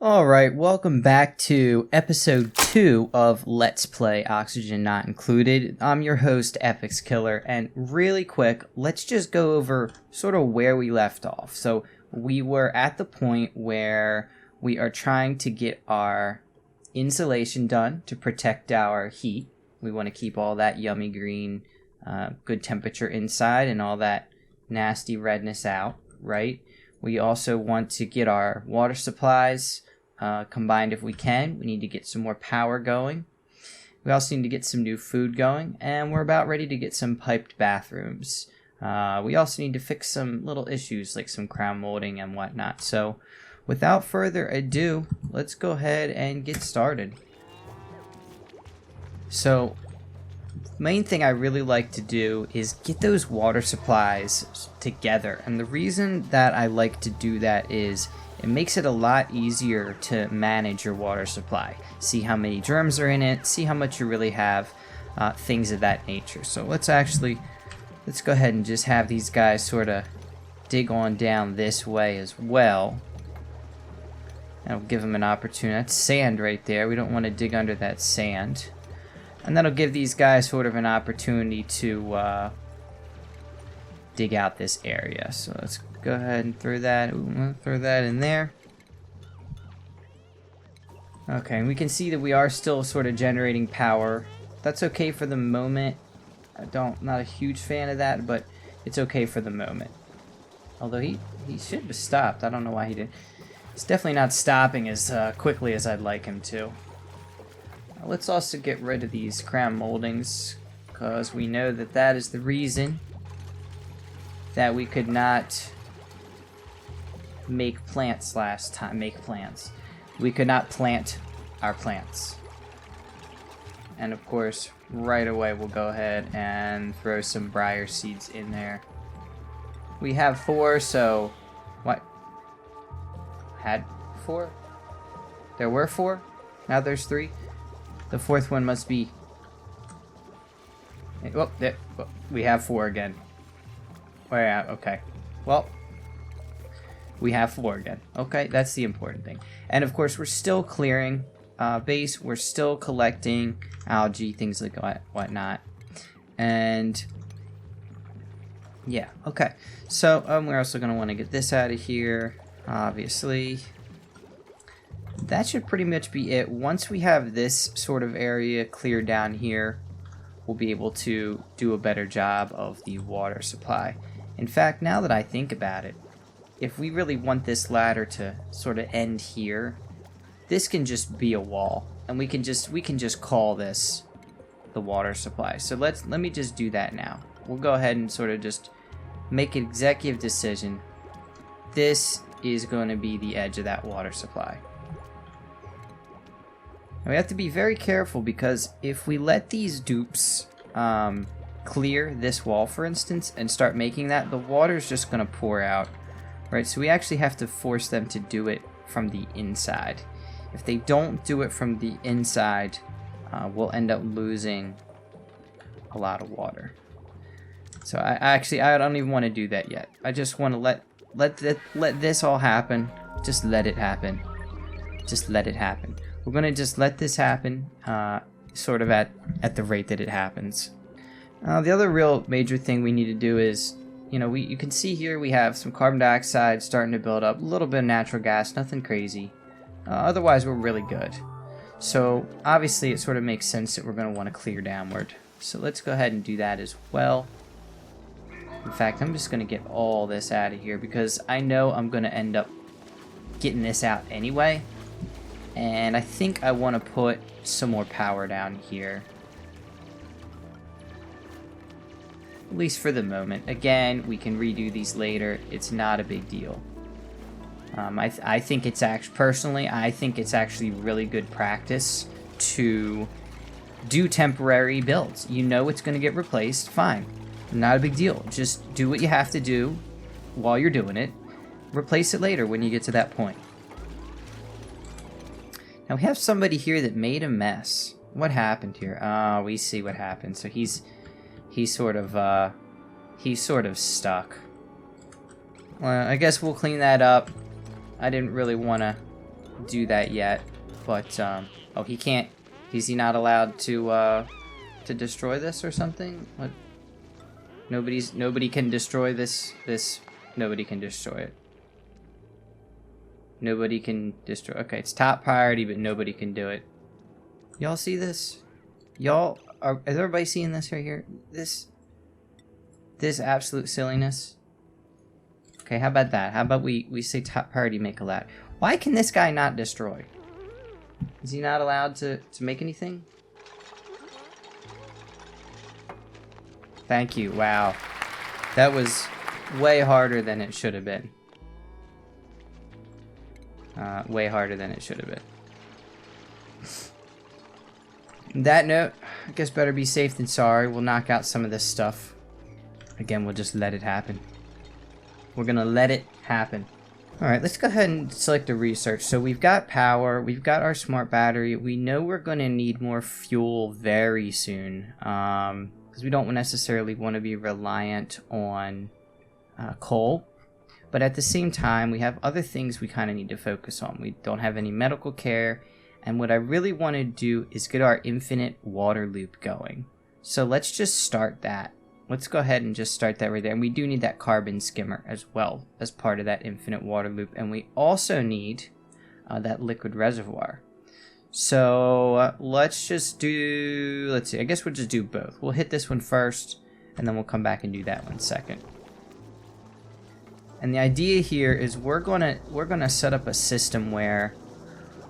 Alright, welcome back to episode 2 of Let's Play Oxygen Not Included. I'm your host, Epix Killer, and really quick, let's just go over sort of where we left off. So, we were at the point where we are trying to get our insulation done to protect our heat. We want to keep all that yummy green, good temperature inside and all that nasty redness out, right? We also want to get our water supplies combined if we can. We need to get some more power going. We also need to get some new food going, and we're about ready to get some piped bathrooms. We also need to fix some little issues like some crown molding and whatnot. So without further ado, let's go ahead and get started. So main thing I really like to do is get those water supplies together, and the reason that I like to do that is it makes it a lot easier to manage your water supply. See how many germs are in it, see how much you really have, things of that nature. So let's go ahead and just have these guys sort of dig on down this way as well. That'll give them an opportunity. That's sand right there. We don't want to dig under that sand. And that'll give these guys sort of an opportunity to dig out this area. So let's go ahead and throw that in there. Okay, and we can see that we are still sort of generating power. That's okay for the moment. Not a huge fan of that, but it's okay for the moment. Although he should have stopped. I don't know why he didn't. It's definitely not stopping as quickly as I'd like him to. Let's also get rid of these crown moldings, because we know that that is the reason that we could not make plants last time. We could not plant our plants. And of course, right away we'll go ahead and throw some briar seeds in there. We have 4, so what? Had 4? There were 4? Now there's 3? The 4th one must be... Oh, we have 4 again. Where at? Okay. Well, we have 4 again. Okay, that's the important thing. And of course, we're still clearing base. We're still collecting algae, things like whatnot. And yeah, okay. So we're also going to want to get this out of here, obviously. That should pretty much be it. Once we have this sort of area cleared down here, we'll be able to do a better job of the water supply. In fact, now that I think about it, if we really want this ladder to sort of end here, this can just be a wall, and we can just call this the water supply. So let me just do that now. We'll go ahead and sort of just make an executive decision. This is going to be the edge of that water supply. And we have to be very careful, because if we let these dupes clear this wall, for instance, and start making that, the water's just going to pour out, right? So we actually have to force them to do it from the inside. If they don't do it from the inside, we'll end up losing a lot of water. So I don't even want to do that yet. I just want to let this all happen. Just let it happen. Just let it happen. We're going to just let this happen, sort of at the rate that it happens. The other real major thing we need to do is, you can see here we have some carbon dioxide starting to build up, a little bit of natural gas, nothing crazy. Otherwise, we're really good. So obviously it sort of makes sense that we're going to want to clear downward. So let's go ahead and do that as well. In fact, I'm just going to get all this out of here, because I know I'm going to end up getting this out anyway. And I think I want to put some more power down here. At least for the moment. Again, we can redo these later. It's not a big deal. I think it's personally, I think it's actually really good practice to do temporary builds. You know it's going to get replaced, fine. Not a big deal. Just do what you have to do while you're doing it. Replace it later when you get to that point. Now we have somebody here that made a mess. What happened here? Oh, we see what happened. So he's sort of stuck. Well, I guess we'll clean that up. I didn't really want to do that yet, but oh, he can't. Is he not allowed to destroy this or something? What? Nobody can destroy this. Nobody can destroy it. Nobody can destroy. Okay, it's top priority, but nobody can do it. Y'all see this? Y'all is everybody seeing this right here? This absolute silliness. Okay, how about that? How about we say top priority, make a ladder? Why can this guy not destroy? Is he not allowed to make anything? Thank you. Wow. That was way harder than it should have been. Way harder than it should have been. That note, I guess better be safe than sorry. We'll knock out some of this stuff. Again, we'll just let it happen. We're gonna let it happen. Alright, let's go ahead and select a research. So we've got power, we've got our smart battery. We know we're gonna need more fuel very soon. Because we don't necessarily want to be reliant on coal. But at the same time, we have other things we kind of need to focus on. We don't have any medical care. And what I really want to do is get our infinite water loop going. So let's just start that. Let's go ahead and just start that right there. And we do need that carbon skimmer as well as part of that infinite water loop. And we also need that liquid reservoir. So let's just do, let's see, I guess we'll just do both. We'll hit this one first, and then we'll come back and do that one second. And the idea here is we're gonna set up a system where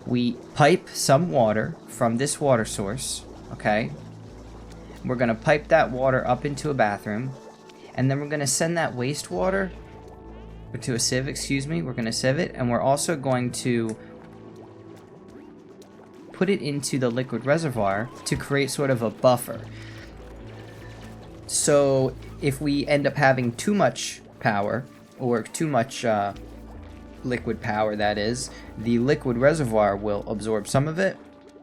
we pipe some water from this water source, okay? We're gonna pipe that water up into a bathroom, and then we're gonna send that wastewater to a sieve, excuse me. We're gonna sieve it, and we're also going to put it into the liquid reservoir to create sort of a buffer. So if we end up having too much power, or too much liquid power, that is, the liquid reservoir will absorb some of it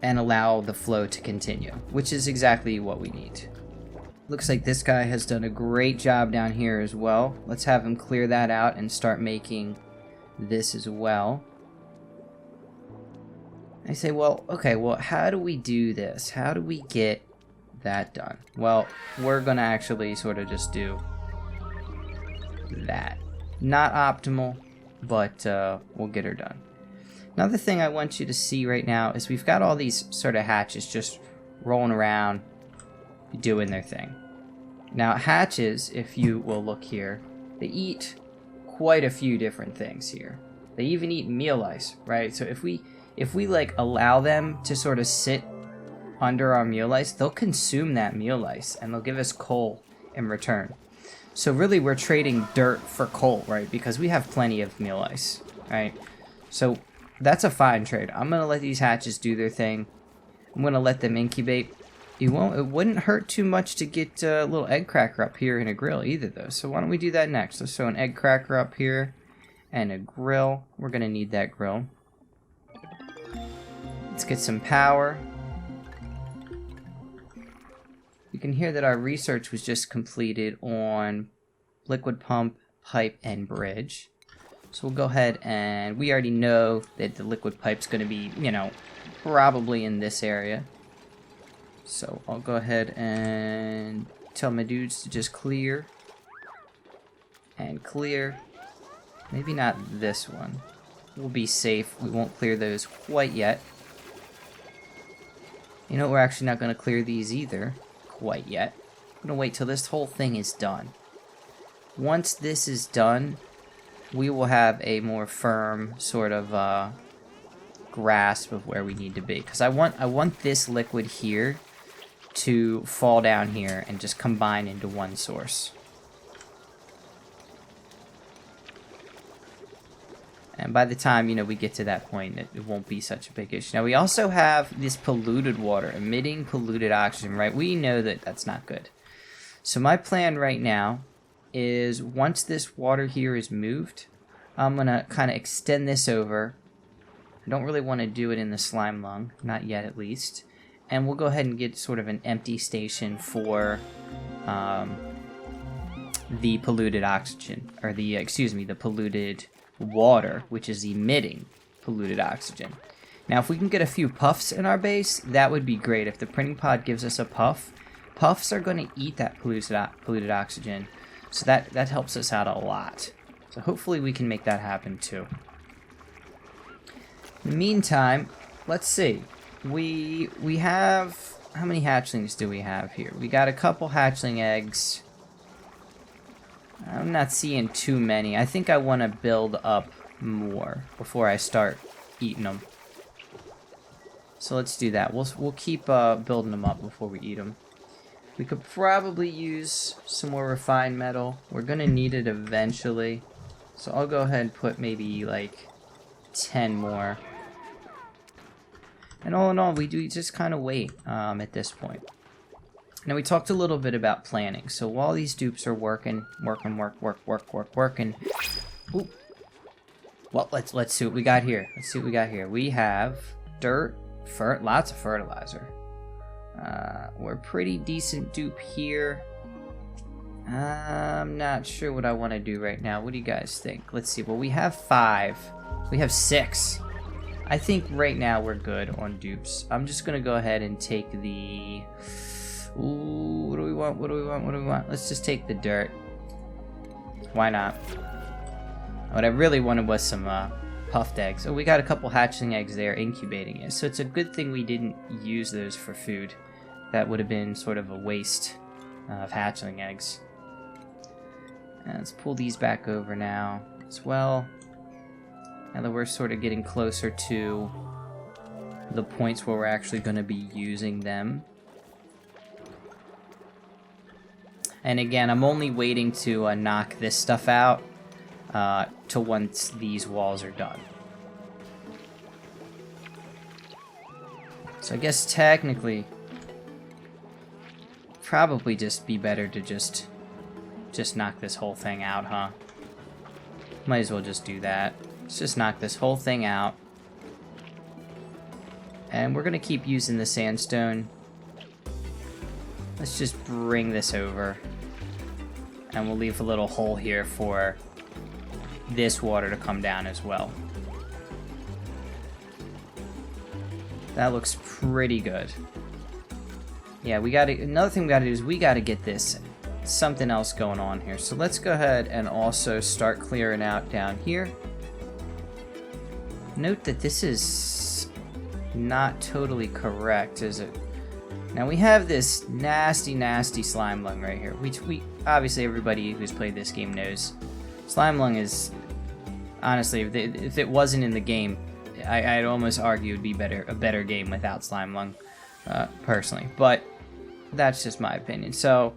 and allow the flow to continue, which is exactly what we need. Looks like this guy has done a great job down here as well. Let's have him clear that out and start making this as well. I say, well, okay, well, how do we do this? How do we get that done? Well, we're gonna actually sort of just do that. Not optimal, but we'll get her done. Another thing I want you to see right now is we've got all these sort of hatches just rolling around, doing their thing. Now, hatches, if you will look here, they eat quite a few different things here. They even eat meal ice, right? So if we like allow them to sort of sit under our meal ice, they'll consume that meal ice and they'll give us coal in return. So really we're trading dirt for coal, right? Because we have plenty of meal ice, right? So that's a fine trade. I'm gonna let these hatches do their thing. I'm gonna let them incubate. It wouldn't hurt too much to get a little egg cracker up here and a grill either though. So why don't we do that next? Let's throw an egg cracker up here and a grill. We're gonna need that grill. Let's get some power. You can hear that our research was just completed on liquid pump, pipe, and bridge. So we'll go ahead and we already know that the liquid pipe's going to be, you know, probably in this area. So I'll go ahead and tell my dudes to just clear. And clear. Maybe not this one. We'll be safe. We won't clear those quite yet. You know, we're actually not going to clear these either. Quite yet. I'm gonna wait till this whole thing is done. Once this is done, we will have a more firm sort of grasp of where we need to be. Because I want this liquid here to fall down here and just combine into one source. And by the time, you know, we get to that point, it won't be such a big issue. Now, we also have this polluted water, emitting polluted oxygen, right? We know that that's not good. So my plan right now is once this water here is moved, I'm going to kind of extend this over. I don't really want to do it in the slime lung, not yet at least. And we'll go ahead and get sort of an empty station for the polluted oxygen, or the, excuse me, the polluted water, which is emitting polluted oxygen. Now, if we can get a few puffs in our base, that would be great. If the printing pod gives us a puff, puffs are going to eat that polluted oxygen. So that helps us out a lot. So hopefully we can make that happen too. In the meantime, let's see. We have... How many hatchlings do we have here? We got a couple hatchling eggs. I'm not seeing too many. I think I want to build up more before I start eating them. So let's do that. We'll keep building them up before we eat them. We could probably use some more refined metal. We're going to need it eventually. So I'll go ahead and put maybe like 10 more. And all in all, we do just kind of wait at this point. Now we talked a little bit about planning. So while these dupes are working. Ooh. Well, let's see what we got here. Let's see what we got here. We have dirt, lots of fertilizer. We're pretty decent dupe here. I'm not sure what I want to do right now. What do you guys think? Let's see. Well, we have 5. We have 6. I think right now we're good on dupes. I'm just going to go ahead and take the... Ooh, what do we want? Let's just take the dirt. Why not? What I really wanted was some puffed eggs. Oh, we got a couple hatchling eggs there incubating it. So it's a good thing we didn't use those for food. That would have been sort of a waste of hatchling eggs. And let's pull these back over now as well. Now that we're sort of getting closer to the points where we're actually going to be using them. And again, I'm only waiting to knock this stuff out to once these walls are done. So I guess technically, probably just be better to just knock this whole thing out, huh? Might as well just do that. Let's just knock this whole thing out. And we're gonna keep using the sandstone. Let's just bring this over. And we'll leave a little hole here for this water to come down as well. That looks pretty good. Yeah, another thing we gotta do is we gotta get this something else going on here. So let's go ahead and also start clearing out down here. Note that this is not totally correct, is it? Now we have this nasty slime lung right here, which we obviously everybody who's played this game knows. Slime lung is honestly, if it wasn't in the game, I'd almost argue it'd be a better game without slime lung, personally. But that's just my opinion. So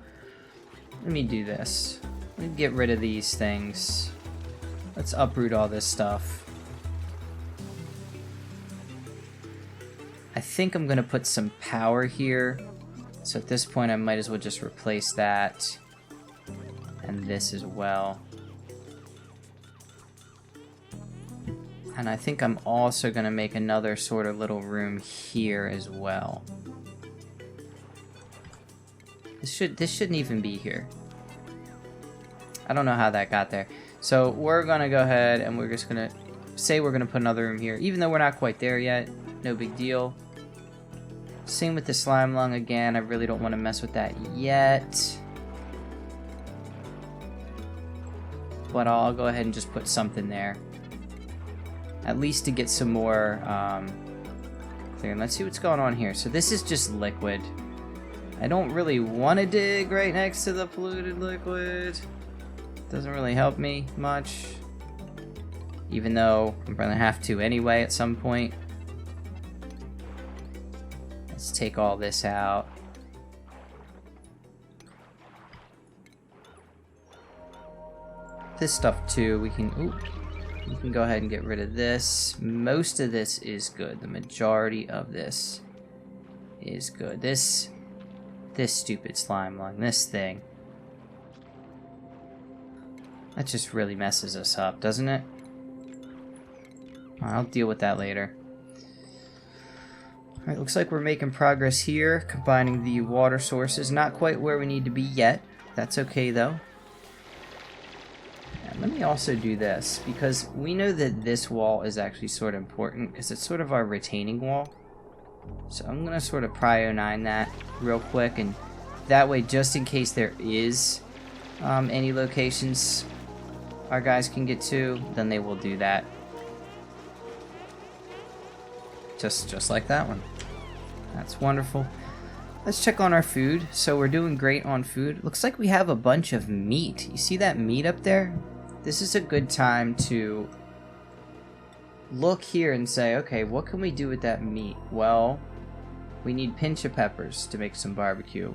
let me do this. Let me get rid of these things. Let's uproot all this stuff. I think I'm gonna put some power here. So at this point I might as well just replace that. And this as well. And I think I'm also gonna make another sort of little room here as well. This shouldn't even be here. I don't know how that got there. So we're gonna go ahead and we're just gonna say we're gonna put another room here, even though we're not quite there yet. No big deal. Same with the slime lung again. I really don't want to mess with that yet. But I'll go ahead and just put something there. At least to get some more clear. Let's see what's going on here. So this is just liquid. I don't really want to dig right next to the polluted liquid. Doesn't really help me much. Even though I'm going to have to anyway at some point. Let's take all this out. This stuff too, we can go ahead and get rid of this. Most of this is good. The majority of this is good. This stupid slime lung, this thing. That just really messes us up, doesn't it? I'll deal with that later. Alright, looks like we're making progress here, combining the water sources. Not quite where we need to be yet. That's okay, though. And let me also do this, because we know that this wall is actually sort of important, because it's sort of our retaining wall. So I'm going to sort of prio 9 that real quick, and that way, just in case there is any locations our guys can get to, then they will do that. Just like that one. That's wonderful. Let's check on our food. So we're doing great on food. Looks like we have a bunch of meat. You see that meat up there? This is a good time to look here and say, okay, what can we do with that meat? Well, we need pinch of peppers to make some barbecue.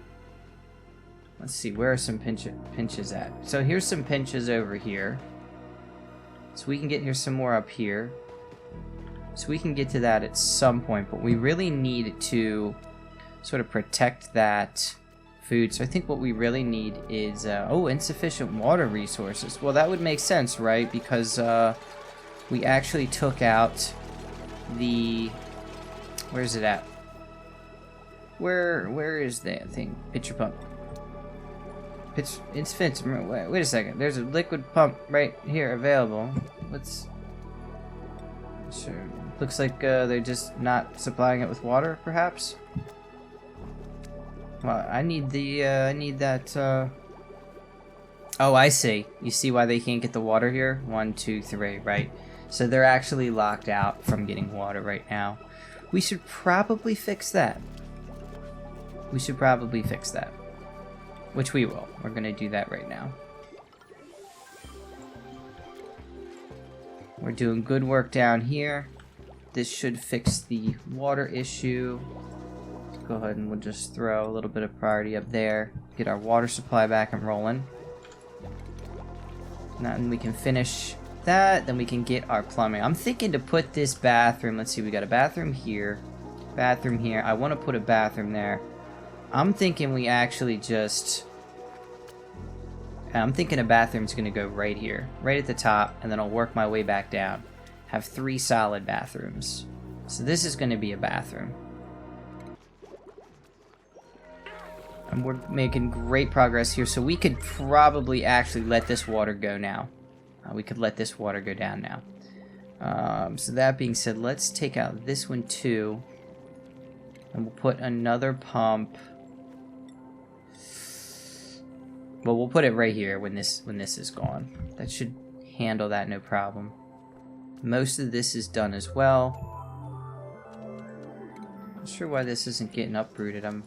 Let's see, where are some pinches at? So here's some pinches over here. So we can get here some more up here. So we can get to that at some point, but we really need to sort of protect that food. So I think what we really need is, insufficient water resources. Well, that would make sense, right? Because we actually took out the... Where's it at? Where is that thing? Pitcher pump. It's fixed. Wait a second. There's a liquid pump right here available. Let's... Sure. Looks like they're just not supplying it with water, perhaps? Well, I need the, I need that, Oh, I see. You see why they can't get the water here? 1, 2, 3, right? So they're actually locked out from getting water right now. We should probably fix that. We should probably fix that. Which we will. We're gonna do that right now. We're doing good work down here. This should fix the water issue. Let's go ahead and we'll just throw a little bit of priority up there. Get our water supply back and rolling. Then we can finish that. Then we can get our plumbing. I'm thinking to put this bathroom. Let's see, we got a bathroom here. Bathroom here. I want to put a bathroom there. I'm thinking we actually just... I'm thinking a bathroom's going to go right here. Right at the top. And then I'll work my way back down. Have 3 solid bathrooms. So this is going to be a bathroom. And we're making great progress here. So we could probably actually let this water go now. We could let this water go down now. So that being said, let's take out this one too. And we'll put another pump. Well, we'll put it right here when this is gone. That should handle that no problem. Most of this is done as well. Not sure why this isn't getting uprooted. I'm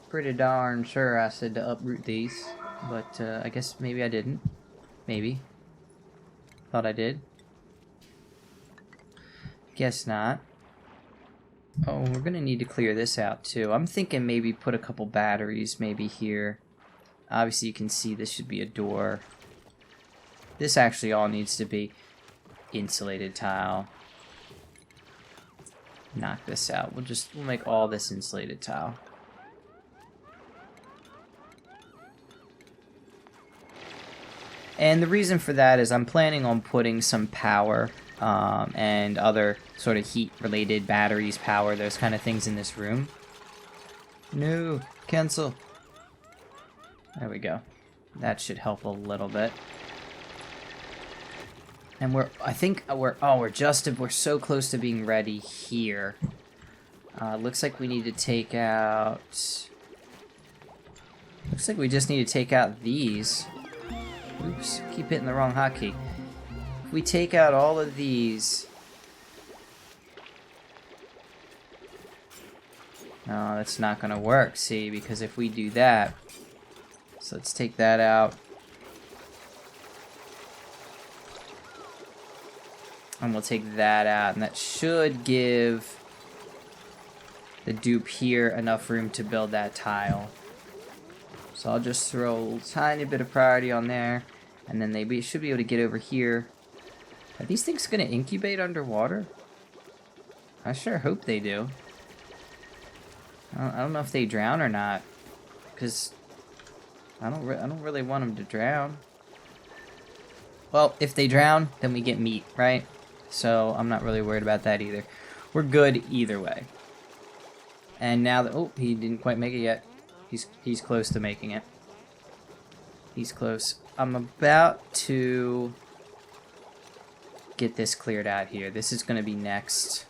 pretty darn sure I said to uproot these, but I guess maybe I didn't. Maybe. Thought I did. Guess not. Oh, we're gonna need to clear this out too. I'm thinking maybe put a couple batteries maybe here. Obviously you can see this should be a door. This actually all needs to be insulated tile. Knock this out. We'll make all this insulated tile. And the reason for that is I'm planning on putting some power and other sort of heat related batteries, power, those kind of things in this room. No, cancel. There we go. That should help a little bit. And we're so close to being ready here. Looks like we need to take out... Looks like we just need to take out these. Oops, keep hitting the wrong hotkey. If we take out all of these... No, that's not gonna work, see, because if we do that... So let's take that out. And we'll take that out, and that should give the dupe here enough room to build that tile. So I'll just throw a tiny bit of priority on there, and then they should be able to get over here. Are these things going to incubate underwater? I sure hope they do. I don't know if they drown or not, because I don't really want them to drown. Well, if they drown, then we get meat, right? So I'm not really worried about that either. We're good either way. And now that, oh, he didn't quite make it yet. He's close to making it. He's close. I'm about to get this cleared out here. This is going to be next,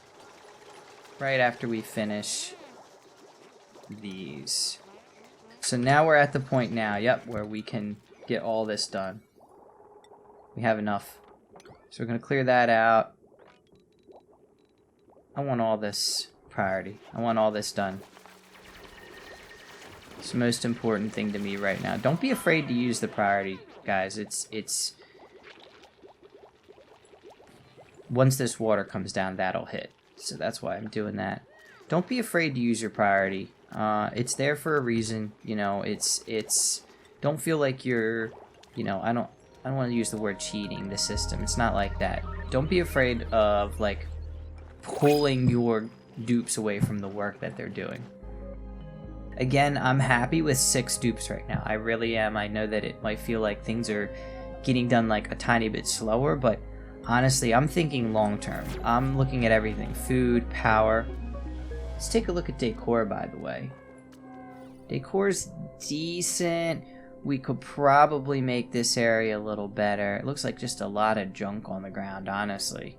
right after we finish these. So now we're at the point now, yep, where we can get all this done. We have enough. So we're going to clear that out. I want all this priority. I want all this done. It's the most important thing to me right now. Don't be afraid to use the priority, guys. It's once this water comes down, that'll hit. So that's why I'm doing that. Don't be afraid to use your priority. It's there for a reason. You know, it's don't feel like you're, you know, I don't want to use the word cheating the system. It's not like that. Don't be afraid of like pulling your dupes away from the work that they're doing. Again, I'm happy with 6 dupes right now. I really am. I know that it might feel like things are getting done like a tiny bit slower, but honestly, I'm thinking long term. I'm looking at everything. Food, power. Let's take a look at Decor, by the way. Decor's decent. We could probably make this area a little better. It looks like just a lot of junk on the ground, honestly.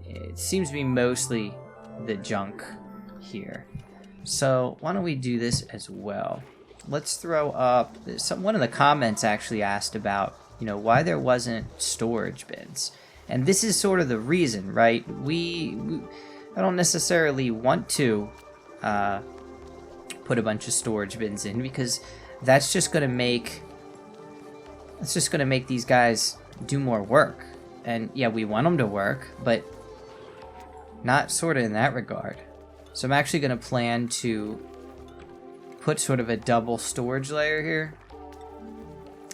It seems to be mostly the junk here. So why don't we do this as well? Let's throw up... one of the comments actually asked about, you know, why there wasn't storage bins. And this is sort of the reason, right? I don't necessarily want to put a bunch of storage bins in, because that's just going to make these guys do more work. And yeah, we want them to work, but not sort of in that regard. So I'm actually going to plan to put sort of a double storage layer here,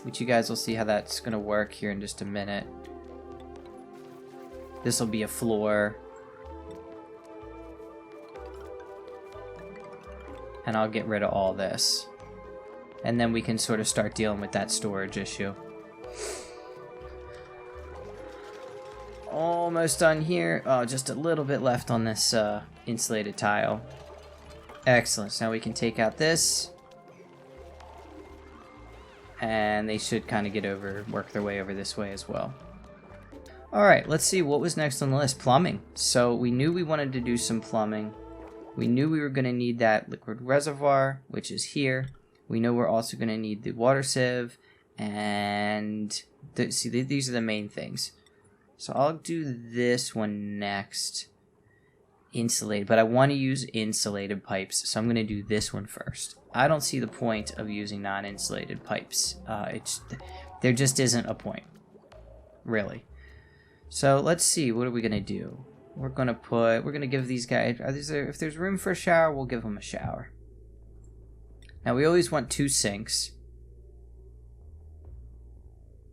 which you guys will see how that's going to work here in just a minute. This will be a floor. And I'll get rid of all this. And then we can sort of start dealing with that storage issue. Almost done here. Oh, just a little bit left on this insulated tile. Excellent. So now we can take out this. And they should kind of work their way over this way as well. Alright, let's see what was next on the list. Plumbing. So we knew we wanted to do some plumbing. We knew we were going to need that liquid reservoir, which is here. We know we're also going to need the water sieve. And see, these are the main things. So I'll do this one next. Insulated, but I want to use insulated pipes, so I'm going to do this one first. I don't see the point of using non-insulated pipes. There just isn't a point, really. So let's see, what are we going to do? We're going to give these guys, if there's room for a shower, we'll give them a shower. Now we always want 2 sinks.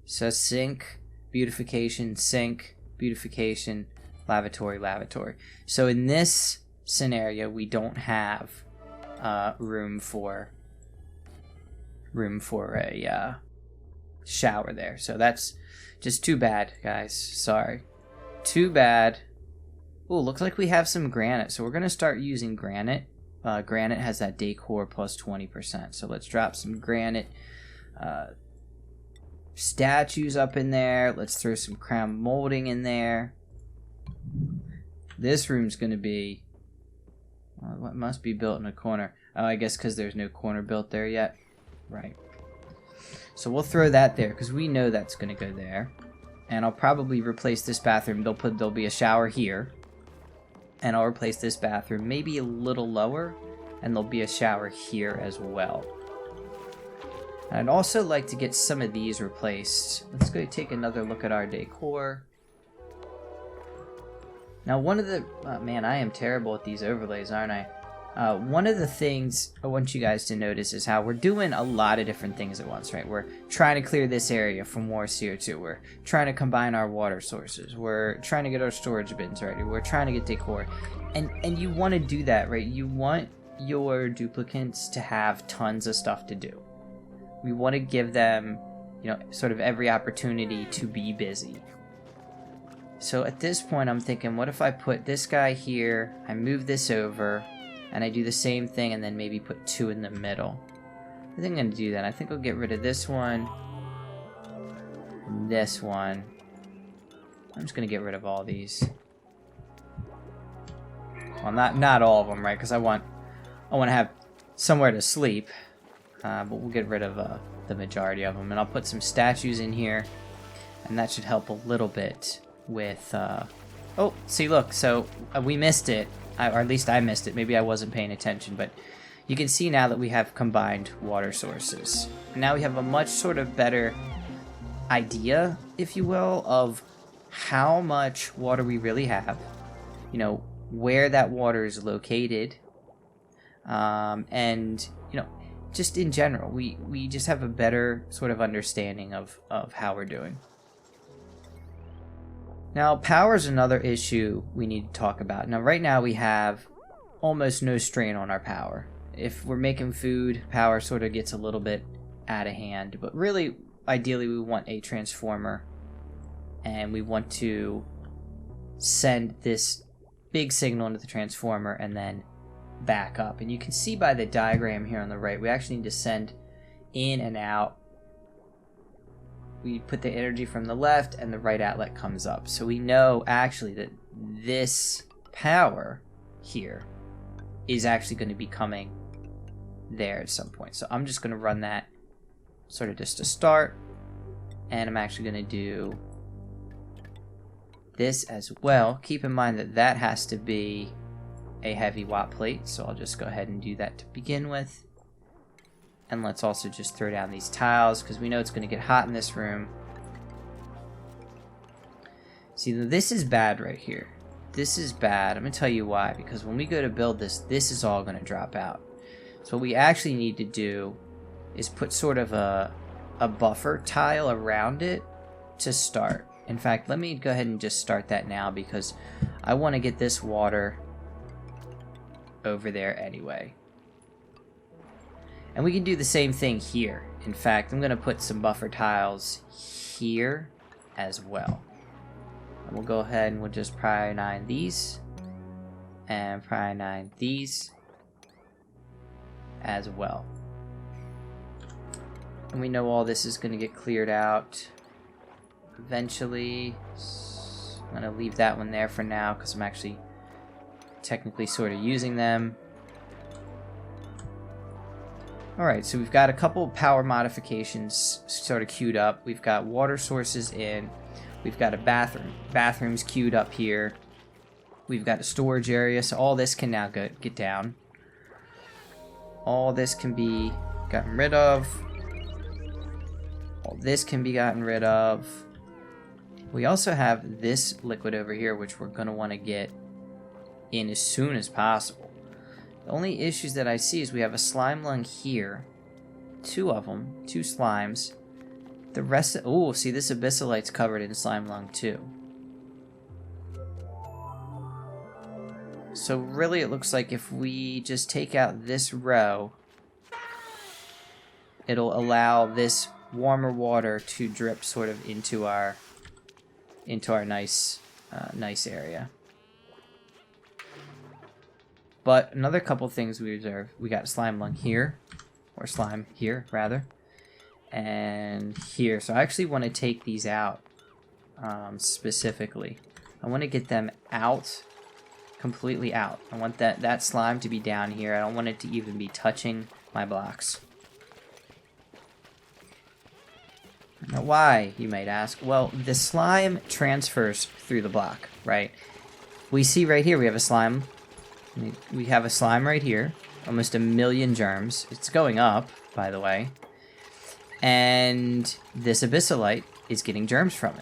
So sink, beautification, sink, beautification, lavatory, lavatory. So in this scenario, we don't have room for a shower there. So that's just too bad, guys. Sorry. Too bad. Oh, looks like we have some granite. So we're going to start using granite. Granite has that Decor plus 20%. So let's drop some granite statues up in there. Let's throw some crown molding in there. This room's going to be... Well, it must be built in a corner. Oh, I guess because there's no corner built there yet. Right. So we'll throw that there because we know that's going to go there. And I'll probably replace this bathroom. There'll be a shower here. And I'll replace this bathroom maybe a little lower. And there'll be a shower here as well. And I'd also like to get some of these replaced. Let's go take another look at our decor. Now one of the... Oh, man, I am terrible at these overlays, aren't I? One of the things I want you guys to notice is how we're doing a lot of different things at once, right? We're trying to clear this area for more CO2. We're trying to combine our water sources. We're trying to get our storage bins ready. We're trying to get decor. And you want to do that, right? You want your duplicants to have tons of stuff to do. We want to give them, you know, sort of every opportunity to be busy. So at this point, I'm thinking, what if I put this guy here, I move this over, and I do the same thing, and then maybe put 2 in the middle. I think I'm going to do that. I think I'll get rid of this one, And this one. I'm just gonna get rid of all these. Well, not all of them, right? Because I want to have somewhere to sleep. But we'll get rid of the majority of them, and I'll put some statues in here, and that should help a little bit with. Oh, see, look. So we missed it, or at least I missed it. Maybe I wasn't paying attention, but you can see now that we have combined water sources. And now we have a much sort of better idea, if you will, of how much water we really have. You know, where that water is located, and you know, just in general, we just have a better sort of understanding of how we're doing. Now, power is another issue we need to talk about. Now, right now we have almost no strain on our power. If we're making food, power sort of gets a little bit out of hand, but really, ideally, we want a transformer, and we want to send this big signal into the transformer and then back up. And you can see by the diagram here on the right, we actually need to send in and out. We put the energy from the left and the right outlet comes up. So we know actually that this power here is actually going to be coming there at some point. So I'm just going to run that sort of just to start. And I'm actually going to do this as well. Keep in mind that that has to be a heavy watt plate, so I'll just go ahead and do that to begin with. And let's also just throw down these tiles, because we know it's going to get hot in this room. See, this is bad right here. This is bad. I'm going to tell you why, because when we go to build this, this is all going to drop out. So what we actually need to do is put sort of a buffer tile around it to start. In fact, let me go ahead and just start that now, because I want to get this water over there anyway. And we can do the same thing here. In fact, I'm going to put some buffer tiles here as well. And we'll go ahead and we'll just pry 9 these and pry 9 these as well. And we know all this is going to get cleared out eventually. So I'm going to leave that one there for now, because I'm actually technically sort of using them. Alright, so we've got a couple power modifications sort of queued up. We've got water sources in. We've got a bathroom. Bathroom's queued up here. We've got a storage area, so all this can now get down. All this can be gotten rid of. All this can be gotten rid of. We also have this liquid over here, which we're going to want to get in as soon as possible. The only issues that I see is we have a slime lung here. 2 of them. 2 slimes. The rest of... Oh, see, this abyssalite's covered in slime lung too. So really it looks like if we just take out this row, it'll allow this warmer water to drip sort of into our nice area. But another couple things we observe. We got slime lung here, or slime here rather, and here. So I actually want to take these out specifically. I want to get them out, completely out. I want that slime to be down here. I don't want it to even be touching my blocks. Now why, you might ask? Well, the slime transfers through the block, right? We see right here we have a slime. We have a slime right here. Almost 1 million germs. It's going up, by the way. And this abyssalite is getting germs from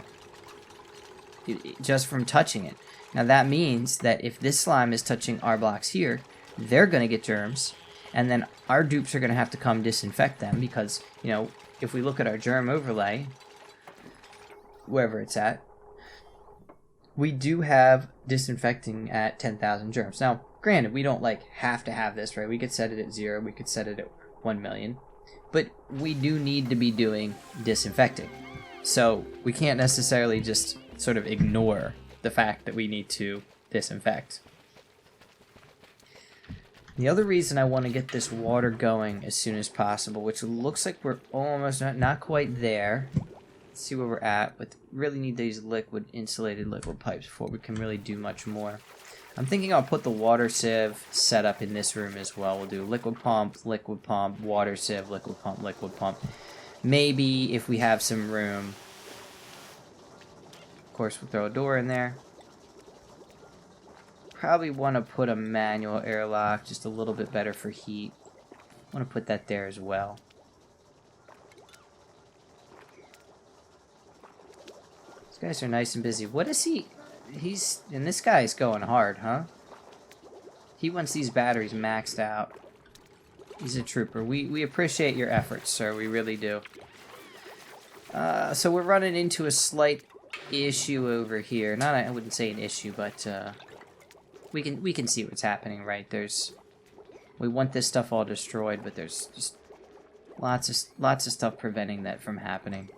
it. Just from touching it. Now that means that if this slime is touching our blocks here, they're going to get germs. And then our dupes are going to have to come disinfect them because, you know, if we look at our germ overlay, wherever it's at, we do have disinfecting at 10,000 germs. Now, granted, we don't have to have this, right? We could set it at 0, we could set it at 1 million, but we do need to be doing disinfecting. So we can't necessarily just sort of ignore the fact that we need to disinfect. The other reason I want to get this water going as soon as possible, which looks like we're almost not quite there, see where we're at, but really need these insulated liquid pipes before we can really do much more. I'm thinking I'll put the water sieve setup in this room as well. We'll do liquid pump, water sieve, liquid pump. Maybe if we have some room, of course we'll throw a door in there. Probably want to put a manual airlock, just a little bit better for heat. Want to put that there as well. These guys are nice and busy. What is he? And this guy's going hard, huh? He wants these batteries maxed out. He's a trooper. We appreciate your efforts, sir. We really do. So we're running into a slight issue over here. I wouldn't say an issue, but we can see what's happening, right? We want this stuff all destroyed, but there's just lots of stuff preventing that from happening.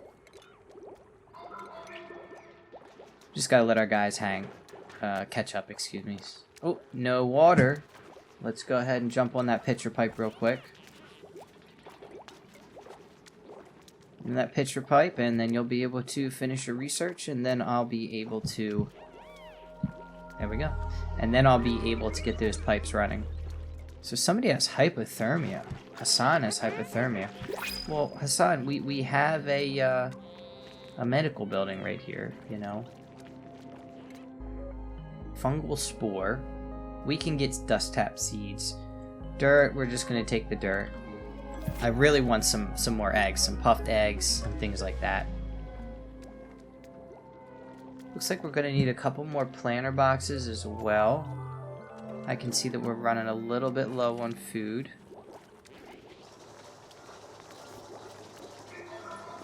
Just gotta let our guys catch up, excuse me. Oh, no water. Let's go ahead and jump on that pitcher pipe real quick. And that pitcher pipe, and then you'll be able to finish your research, and then I'll be able to... There we go. And then I'll be able to get those pipes running. So somebody has hypothermia. Hassan has hypothermia. Well, Hassan, we have a medical building right here, you know. Fungal spore. We can get dust tap seeds. Dirt, we're just gonna take the dirt. I really want some more eggs, some puffed eggs and things like that. Looks like we're gonna need a couple more planter boxes as well. I can see that we're running a little bit low on food.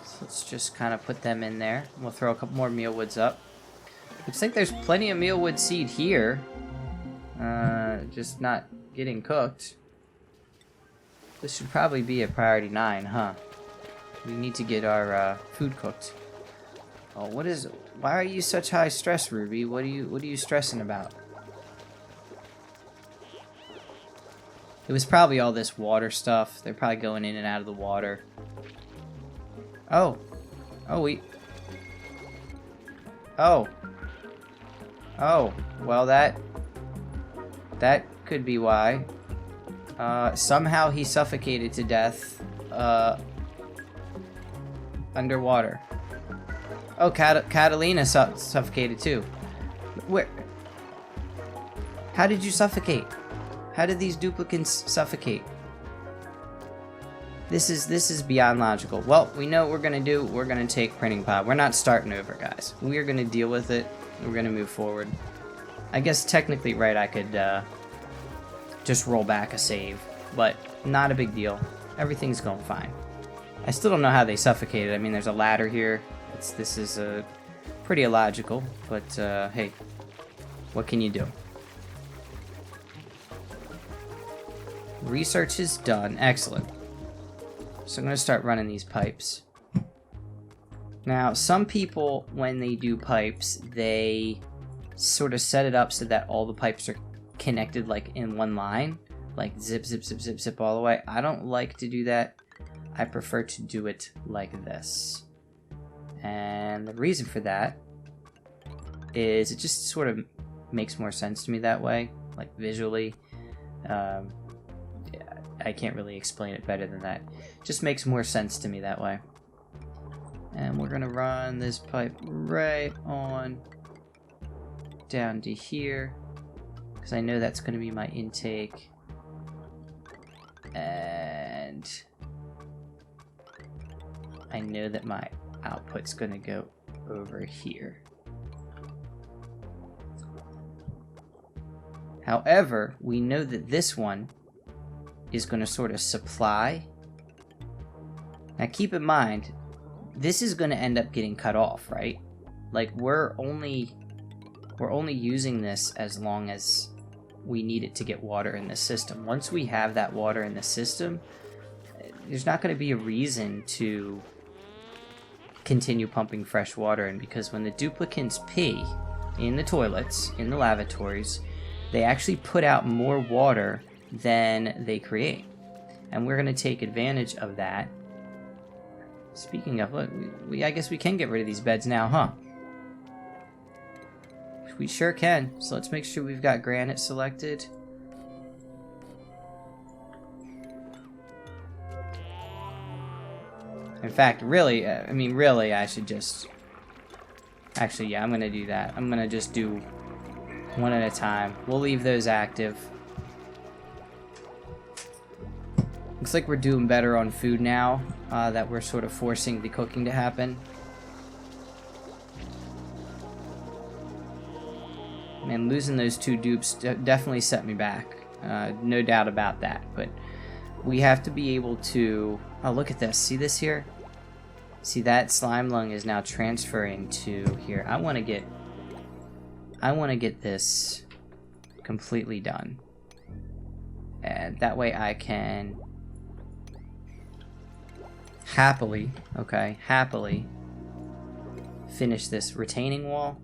So let's just kind of put them in there. We'll throw a couple more mealwoods up. Looks like there's plenty of mealwood seed here. Just not getting cooked. This should probably be a priority 9, huh? We need to get our food cooked. Oh, why are you such high stress, Ruby? What are you stressing about? It was probably all this water stuff. They're probably going in and out of the water. Oh, well that could be why. Somehow he suffocated to death underwater. Oh, Catalina suffocated too. Where? How did you suffocate? How did these duplicants suffocate? This is beyond logical. Well, we know what we're gonna do. We're gonna take printing pod. We're not starting over, guys. We are gonna deal with it. We're gonna move forward. I guess technically, right, I could just roll back a save, but not a big deal. Everything's going fine. I still don't know how they suffocated. I mean, there's a ladder here. This is pretty illogical, but hey, what can you do? Research is done. Excellent. So I'm going to start running these pipes. Now, some people, when they do pipes, they sort of set it up so that all the pipes are connected like in one line, like zip, zip, zip, zip, zip all the way. I don't like to do that. I prefer to do it like this. And the reason for that is it just sort of makes more sense to me that way, like visually. I can't really explain it better than that. It just makes more sense to me that way. And we're gonna run this pipe right on down to here, because I know that's gonna be my intake. And I know that my output's gonna go over here. However, we know that this one is going to sort of supply. Now keep in mind, this is going to end up getting cut off, right? Like we're only using this as long as we need it to get water in the system. Once we have that water in the system, there's not going to be a reason to continue pumping fresh water in, because when the duplicants pee in the toilets, in the lavatories, they actually put out more water than they create. And we're going to take advantage of that Speaking of, look, I guess we can get rid of these beds now, huh? We sure can. So let's make sure we've got granite selected. In fact, really, really, I should just... Actually, yeah, I'm going to do that. I'm going to just do one at a time. We'll leave those active. Looks like we're doing better on food now, that we're sort of forcing the cooking to happen. Man, losing those 2 dupes definitely set me back. No doubt about that. But we have to be able to... Oh, look at this. See this here? See, that slime lung is now transferring to here. I want to get this completely done. And that way I can happily finish this retaining wall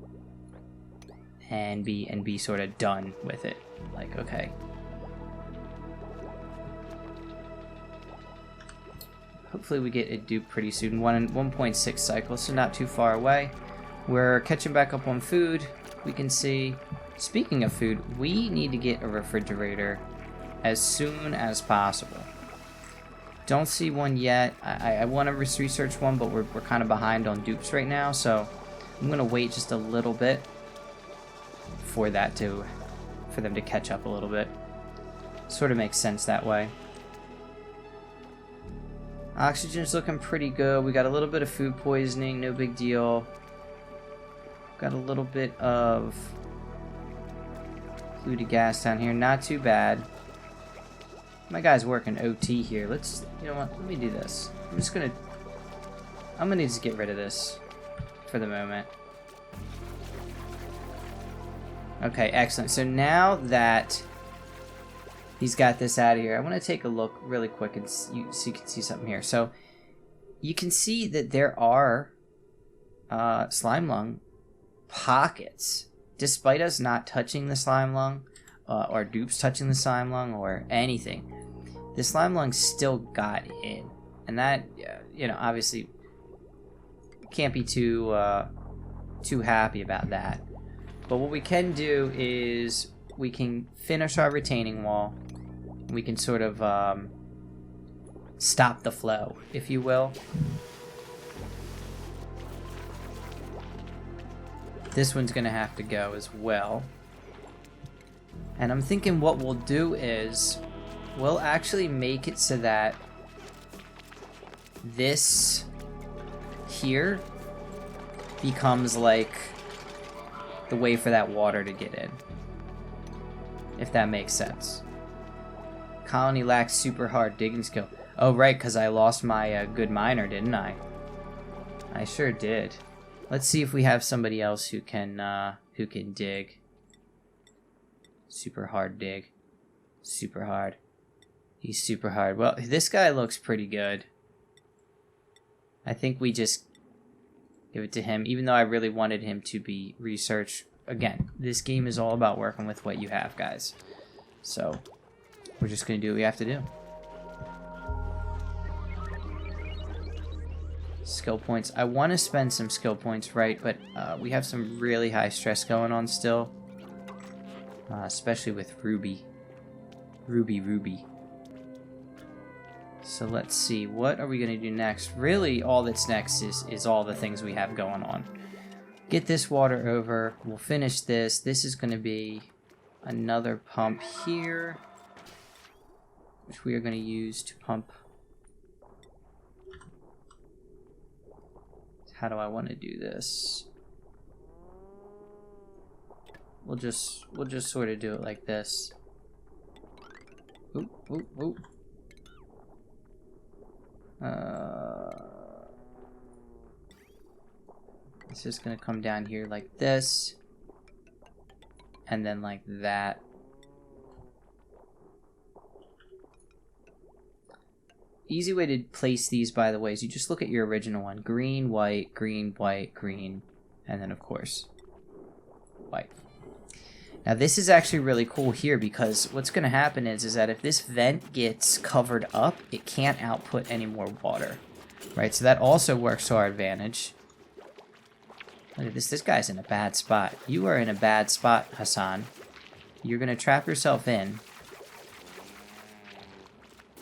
and be sort of done with it. Like, okay. Hopefully we get a dupe pretty soon. 1.6 cycles, so not too far away. We're catching back up on food. We can see, speaking of food, we need to get a refrigerator as soon as possible. Don't see one yet. I want to research one, but we're kind of behind on dupes right now, so I'm gonna wait just a little bit for them to catch up a little bit. Sort of makes sense that way. Oxygen's looking pretty good. We got a little bit of food poisoning, no big deal. Got a little bit of polluted gas down here, not too bad. My guy's working OT here. You know what, let me do this. I'm gonna just get rid of this for the moment. Okay, excellent. So now that he's got this out of here, I want to take a look really quick and so you can see something here. So you can see that there are slime lung pockets, despite us not touching the slime lung, or dupes touching the slime lung or anything. The slime lung still got in, and that, you know, obviously can't be too happy about that. But what we can do is we can finish our retaining wall. We can sort of stop the flow, if you will. This one's gonna have to go as well. And I'm thinking what we'll do is we'll actually make it so that this here becomes like the way for that water to get in, if that makes sense. Colony lacks super hard digging skill. Oh right, because I lost my good miner, didn't I? I sure did. Let's see if we have somebody else who can dig. Super hard dig. Super hard. He's super hard. Well, this guy looks pretty good. I think we just give it to him, even though I really wanted him to be research. Again, this game is all about working with what you have, guys. So we're just gonna do what we have to do. Skill points. I want to spend some skill points, right? But we have some really high stress going on still, especially with Ruby. Ruby. So let's see, what are we gonna do next? Really, all that's next is all the things we have going on. Get this water over. We'll finish this. This is gonna be another pump here, which we are gonna use to pump. How do I want to do this? We'll just sort of do it like this. Oop, oop, oop. It's just gonna come down here like this, and then like that. Easy way to place these, by the way, is you just look at your original one. Green, white, green, white, green, and then of course white. Now this is actually really cool here, because what's going to happen is that if this vent gets covered up, it can't output any more water. Right, so that also works to our advantage. Look at this. This guy's in a bad spot. You are in a bad spot, Hassan. You're going to trap yourself in.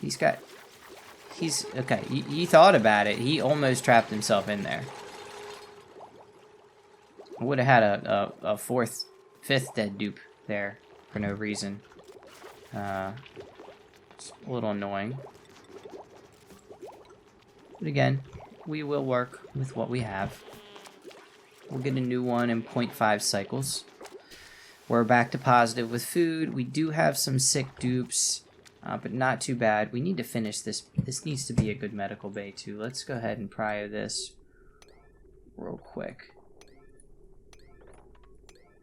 He's okay. He thought about it. He almost trapped himself in there. Would have had a fifth dead dupe there for no reason. It's a little annoying. But again, we will work with what we have. We'll get a new one in 0.5 cycles. We're back to positive with food. We do have some sick dupes, but not too bad. We need to finish this. This needs to be a good medical bay too. Let's go ahead and prio this real quick.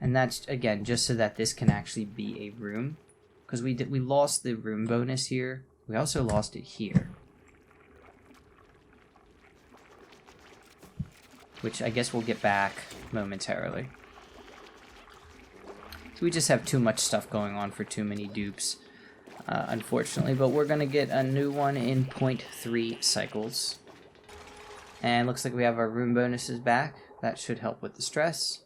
And that's, again, just so that this can actually be a room. Because we lost the room bonus here. We also lost it here. Which I guess we'll get back momentarily. So we just have too much stuff going on for too many dupes, unfortunately. But we're going to get a new one in 0.3 cycles. And looks like we have our room bonuses back. That should help with the stress.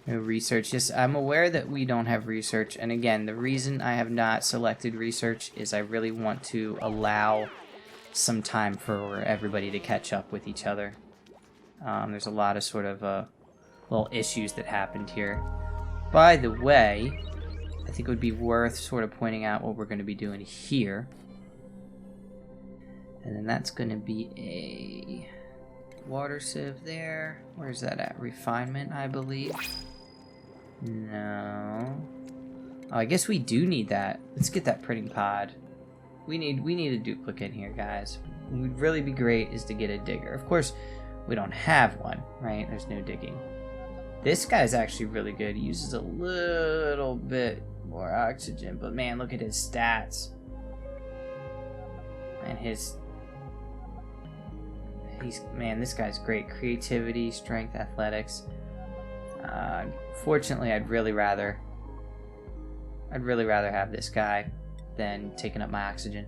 No research. Yes, I'm aware that we don't have research. And again, the reason I have not selected research is I really want to allow some time for everybody to catch up with each other. There's a lot of sort of little issues that happened here. By the way, I think it would be worth sort of pointing out what we're going to be doing here. And then that's going to be a water sieve there. Where's that at? Refinement, I believe. No. Oh, I guess we do need that. Let's get that printing pod. We need a duplicate here, guys. What would really be great is to get a digger. Of course, we don't have one, right? There's no digging. This guy's actually really good. He uses a little bit more oxygen, but man, look at his stats. And man, this guy's great. Creativity, strength, athletics. Fortunately, I'd really rather have this guy than taking up my oxygen.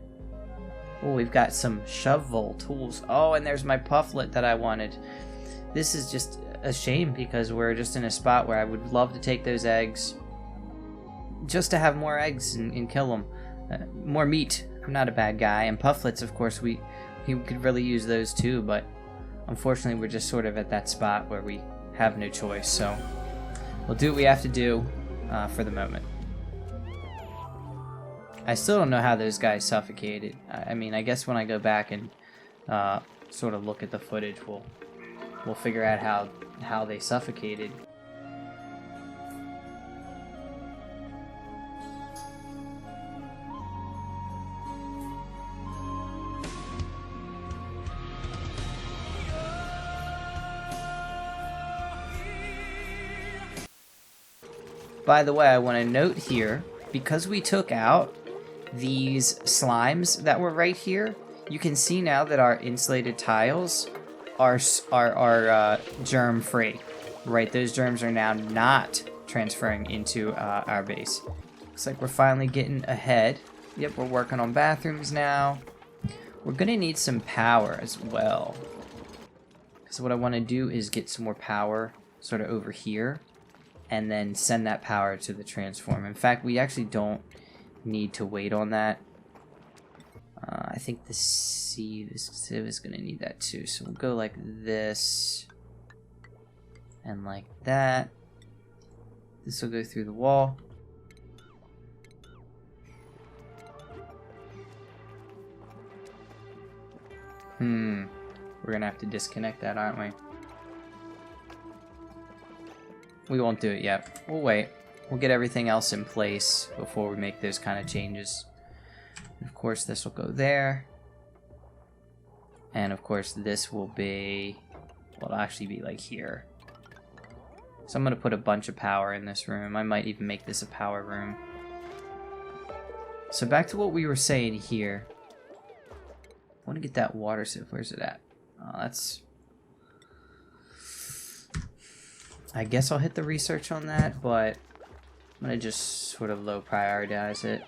Oh, we've got some shovel tools. Oh, and there's my pufflet that I wanted. This is just a shame because we're just in a spot where I would love to take those eggs just to have more eggs and kill them. More meat. I'm not a bad guy. And pufflets, of course, we could really use those too, but unfortunately we're just sort of at that spot where we have no choice, so we'll do what we have to do for the moment. I still don't know how those guys suffocated. I mean, I guess when I go back and sort of look at the footage, we'll figure out how they suffocated. By the way, I want to note here, because we took out these slimes that were right here, you can see now that our insulated tiles are germ-free. Right, those germs are now not transferring into our base. Looks like we're finally getting ahead. Yep, we're working on bathrooms now. We're going to need some power as well. So what I want to do is get some more power sort of over here, and then send that power to the transform. In fact, we actually don't need to wait on that. I think the sieve is going to need that too. So we'll go like this and like that. This will go through the wall. We're going to have to disconnect that, aren't we? We won't do it yet. We'll wait. We'll get everything else in place before we make those kind of changes. And of course, this will go there. And of course, this will be... well, it'll actually be like here. So I'm going to put a bunch of power in this room. I might even make this a power room. So back to what we were saying here. I want to get that water sieve. Where's it at? Oh, that's... I guess I'll hit the research on that, but I'm gonna just sort of low prioritize it.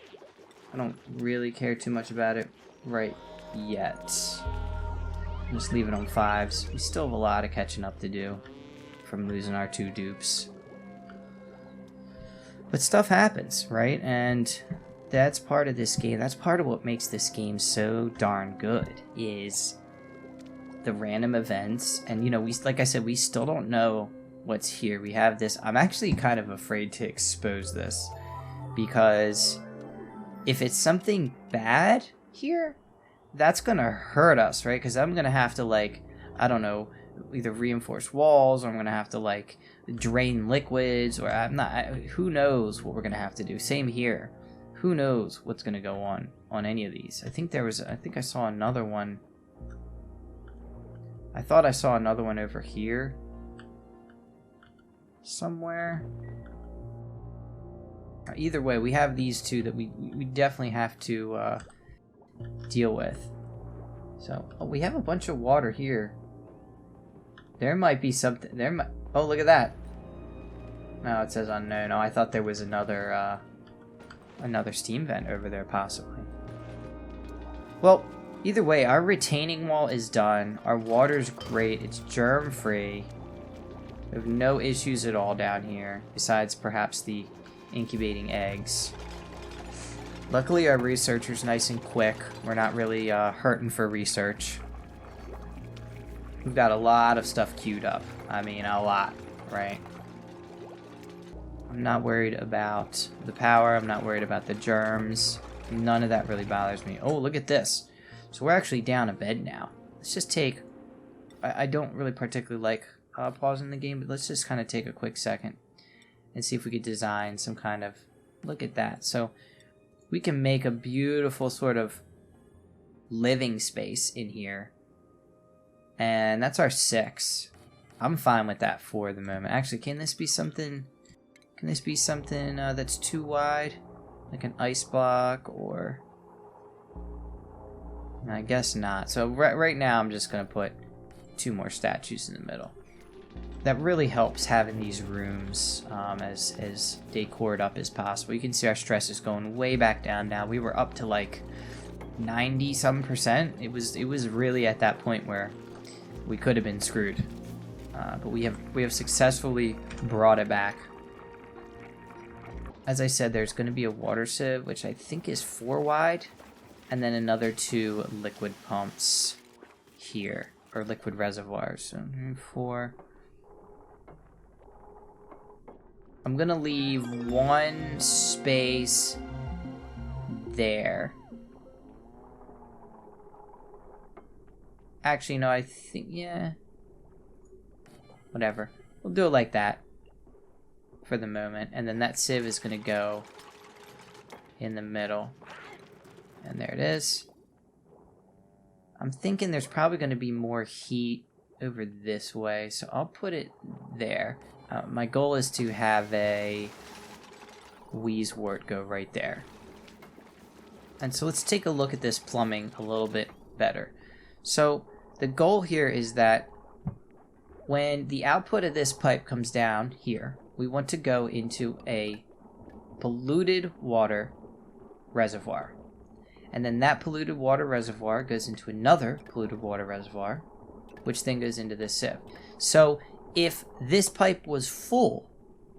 I don't really care too much about it right yet. Just leave it on 5s. We still have a lot of catching up to do from losing our 2 dupes. But stuff happens, right? And that's part of this game. That's part of what makes this game so darn good, is the random events. And, you know, like I said, we still don't know what's here. We have this. I'm actually kind of afraid to expose this, because if it's something bad here, that's gonna hurt us, right? Because I'm gonna have to, like, I don't know, either reinforce walls, or I'm gonna have to, like, drain liquids, or who knows what we're gonna have to do. Same here. Who knows what's gonna go on any of these. I think I saw another one. I thought I saw another one over here somewhere. Either way, we have these 2 that we definitely have to deal with. So, we have a bunch of water here. There might be something. Oh, look at that. No, it says unknown. Oh, I thought there was another steam vent over there, possibly. Well, either way, our retaining wall is done. Our water's great. It's germ-free. We have no issues at all down here, besides perhaps the incubating eggs. Luckily, our researcher's nice and quick. We're not really hurting for research. We've got a lot of stuff queued up. I mean, a lot, right? I'm not worried about the power. I'm not worried about the germs. None of that really bothers me. Oh, look at this. So we're actually down a bed now. Let's just take... I don't really particularly like pausing the game, but let's just kind of take a quick second and see if we could design some kind of... Look at that. So we can make a beautiful sort of living space in here. And that's our 6. I'm fine with that for the moment. Actually, can this be something... Can this be something that's too wide? Like an ice block, or... I guess not. So right now I'm just going to put 2 more statues in the middle. That really helps having these rooms as decored up as possible. You can see our stress is going way back down now. We were up to like 90-some%. It was really at that point where we could have been screwed. But we have successfully brought it back. As I said, there's going to be a water sieve, which I think is 4 wide, and then another 2 liquid pumps here, or liquid reservoirs. So 4. I'm going to leave 1 space there. Actually, no, I think, yeah. Whatever. We'll do it like that for the moment. And then that sieve is going to go in the middle. And there it is. I'm thinking there's probably going to be more heat over this way, so I'll put it there. My goal is to have a Wheezewort go right there. And so let's take a look at this plumbing a little bit better. So the goal here is that when the output of this pipe comes down here, we want to go into a polluted water reservoir. And then that polluted water reservoir goes into another polluted water reservoir, which then goes into this sieve. So if this pipe was full,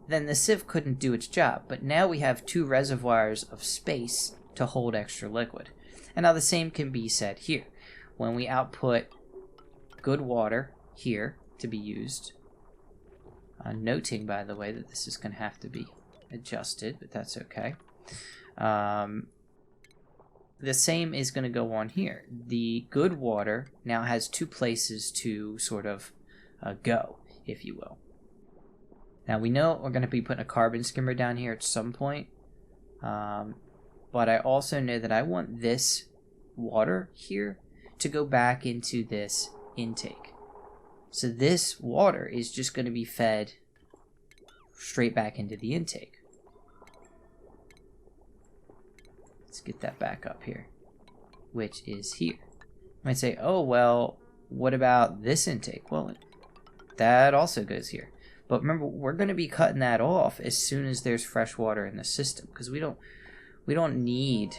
then the sieve couldn't do its job. But now we have 2 reservoirs of space to hold extra liquid. And now the same can be said here. When we output good water here to be used, noting, by the way, that this is going to have to be adjusted, but that's okay. The same is going to go on here. The good water now has 2 places to sort of go, if you will. Now we know we're going to be putting a carbon skimmer down here at some point, but I also know that I want this water here to go back into this intake. So this water is just going to be fed straight back into the intake. Let's get that back up here, which is here. You might say, oh, well, what about this intake? Well, that also goes here. But remember, we're going to be cutting that off as soon as there's fresh water in the system, because we don't need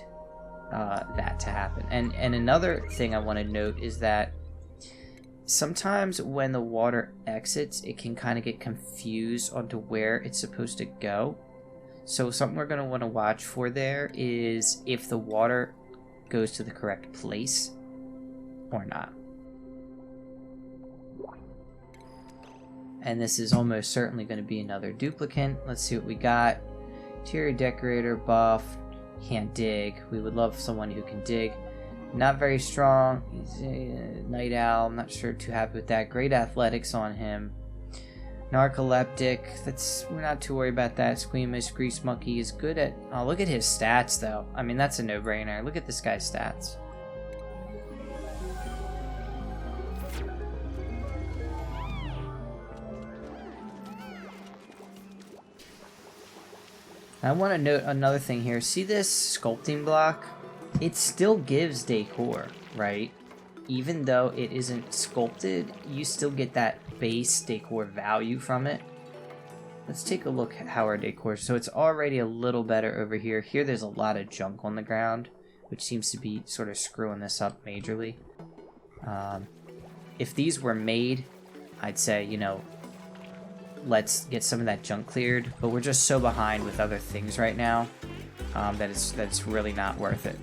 that to happen. And another thing I want to note is that sometimes when the water exits, it can kind of get confused onto where it's supposed to go. So something we're going to want to watch for there is if the water goes to the correct place or not. And this is almost certainly going to be another duplicant. Let's see what we got. Interior decorator, buff, can't dig. We would love someone who can dig. Not very strong. He's a night owl. I'm not sure too happy with that. Great athletics on him. Narcoleptic. We're not too worried about that. Squeamish, grease monkey is good at. Oh, look at his stats though. I mean, that's a no-brainer. Look at this guy's stats. I want to note another thing here. See this sculpting block? It still gives decor, right? Even though it isn't sculpted, you still get that base decor value from it. Let's take a look at how our decor is. So it's already a little better over here. Here there's a lot of junk on the ground, which seems to be sort of screwing this up majorly. If these were made, I'd say, you know, let's get some of that junk cleared, but we're just so behind with other things right now that it's really not worth it.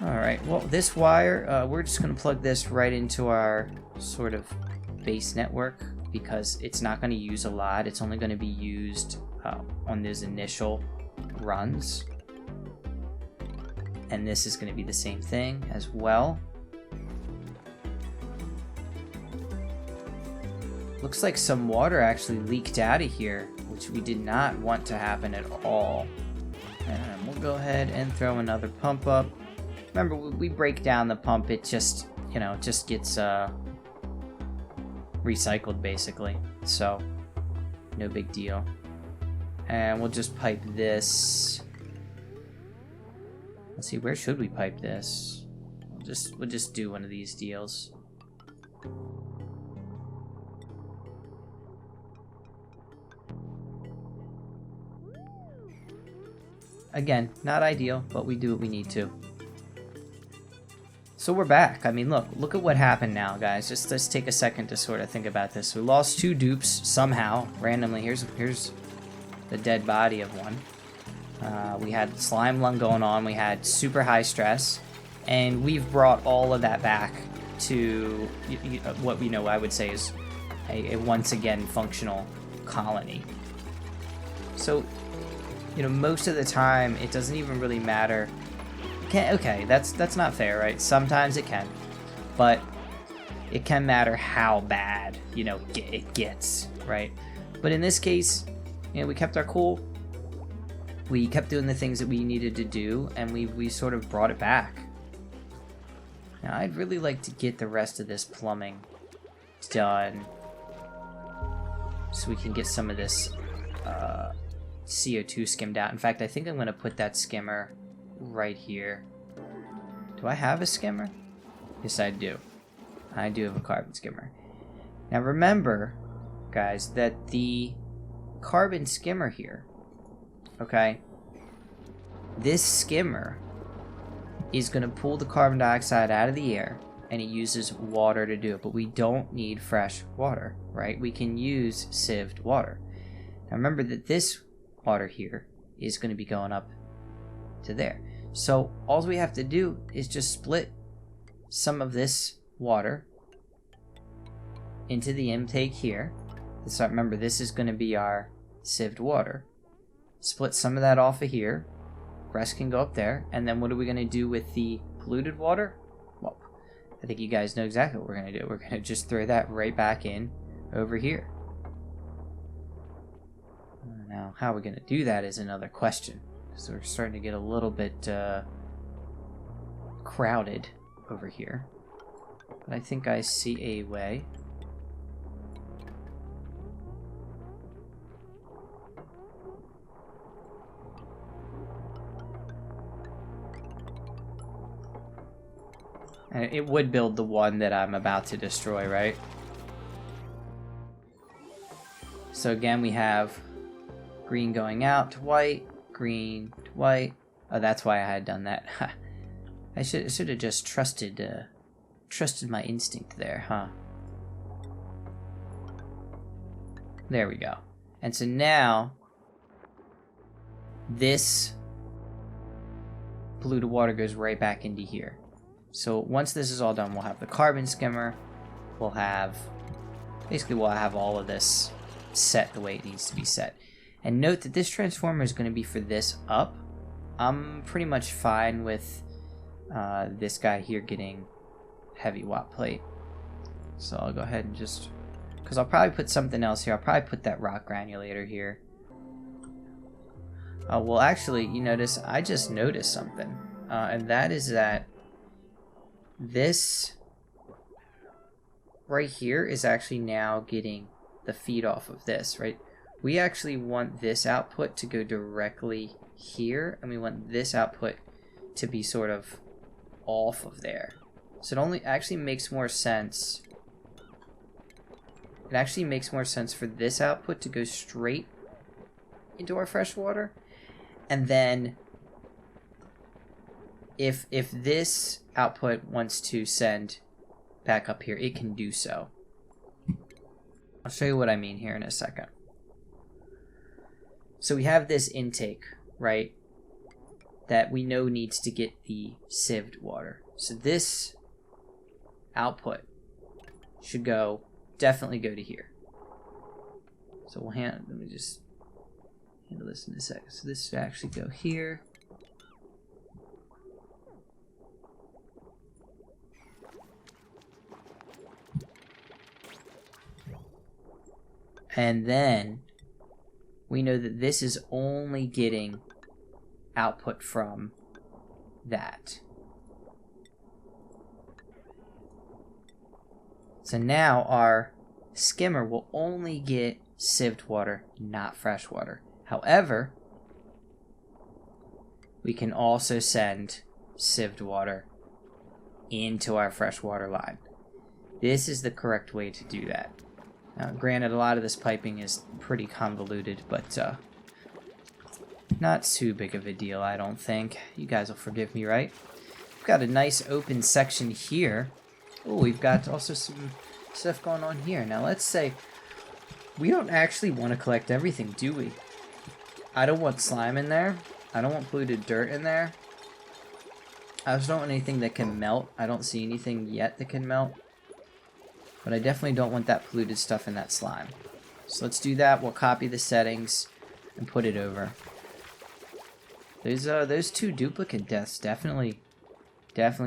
Alright, well, this wire, we're just going to plug this right into our sort of base network because it's not going to use a lot. It's only going to be used on those initial runs. And this is going to be the same thing as well. Looks like some water actually leaked out of here, which we did not want to happen at all. And we'll go ahead and throw another pump up. Remember, we break down the pump, it just, you know, just gets recycled basically. So, no big deal. And we'll just pipe this. Let's see, where should we pipe this? We'll just do one of these deals. Again, not ideal, but we do what we need to. So we're back. I mean, look at what happened now, guys. Just let's take a second to sort of think about this. We lost 2 dupes somehow, randomly. Here's the dead body of one. We had slime lung going on. We had super high stress, and we've brought all of that back to what we know I would say is a once again functional colony. So, you know, most of the time it doesn't even really matter. Okay, that's not fair, right? Sometimes it can, but it can matter how bad, you know, it gets, right? But in this case, you know, we kept our cool. We kept doing the things that we needed to do, and we sort of brought it back. Now, I'd really like to get the rest of this plumbing done so we can get some of this CO2 skimmed out. In fact, I think I'm going to put that skimmer right here. Do I have a skimmer? Yes, I do. I do have a carbon skimmer. Now remember, guys, that the carbon skimmer here, okay, this skimmer is going to pull the carbon dioxide out of the air, and it uses water to do it, but we don't need fresh water, right? We can use sieved water. Now remember that this water here is going to be going up to there. So all we have to do is just split some of this water into the intake here. So remember, this is going to be our sieved water. Split some of that off of here. Rest can go up there. And then what are we going to do with the polluted water? Well, I think you guys know exactly what we're going to do. We're going to just throw that right back in over here. Now, how we're going to do that is another question. So we're starting to get a little bit crowded over here. But I think I see a way. And it would build the one that I'm about to destroy, right? So again, we have green going out to white, green to white. Oh, that's why I had done that. I should have just trusted my instinct there, huh? There we go. And so now this polluted water goes right back into here. So once this is all done, we'll have the carbon skimmer. We'll have all of this set the way it needs to be set. And note that this transformer is going to be for this up. I'm pretty much fine with this guy here getting heavy watt plate. So I'll go ahead and just, because I'll probably put something else here. I'll probably put that rock granulator here. Well, actually, you notice, I just noticed something. And that is that this right here is actually now getting the feed off of this, right? We actually want this output to go directly here, and we want this output to be sort of off of there. So it only actually makes more sense. It actually makes more sense for this output to go straight into our fresh water. And then if this output wants to send back up here, it can do so. I'll show you what I mean here in a second. So we have this intake, right, that we know needs to get the sieved water. So this output should definitely go to here. So let me just handle this in a second. So this should actually go here. And then we know that this is only getting output from that. So now our skimmer will only get sieved water, not fresh water. However, we can also send sieved water into our freshwater line. This is the correct way to do that. Now, granted, a lot of this piping is pretty convoluted, but not too big of a deal, I don't think. You guys will forgive me, right? We've got a nice open section here. Oh, we've got also some stuff going on here. Now, let's say we don't actually want to collect everything, do we? I don't want slime in there. I don't want polluted dirt in there. I just don't want anything that can melt. I don't see anything yet that can melt. But I definitely don't want that polluted stuff in that slime. So let's do that. We'll copy the settings and put it over. Those two duplicate deaths definitely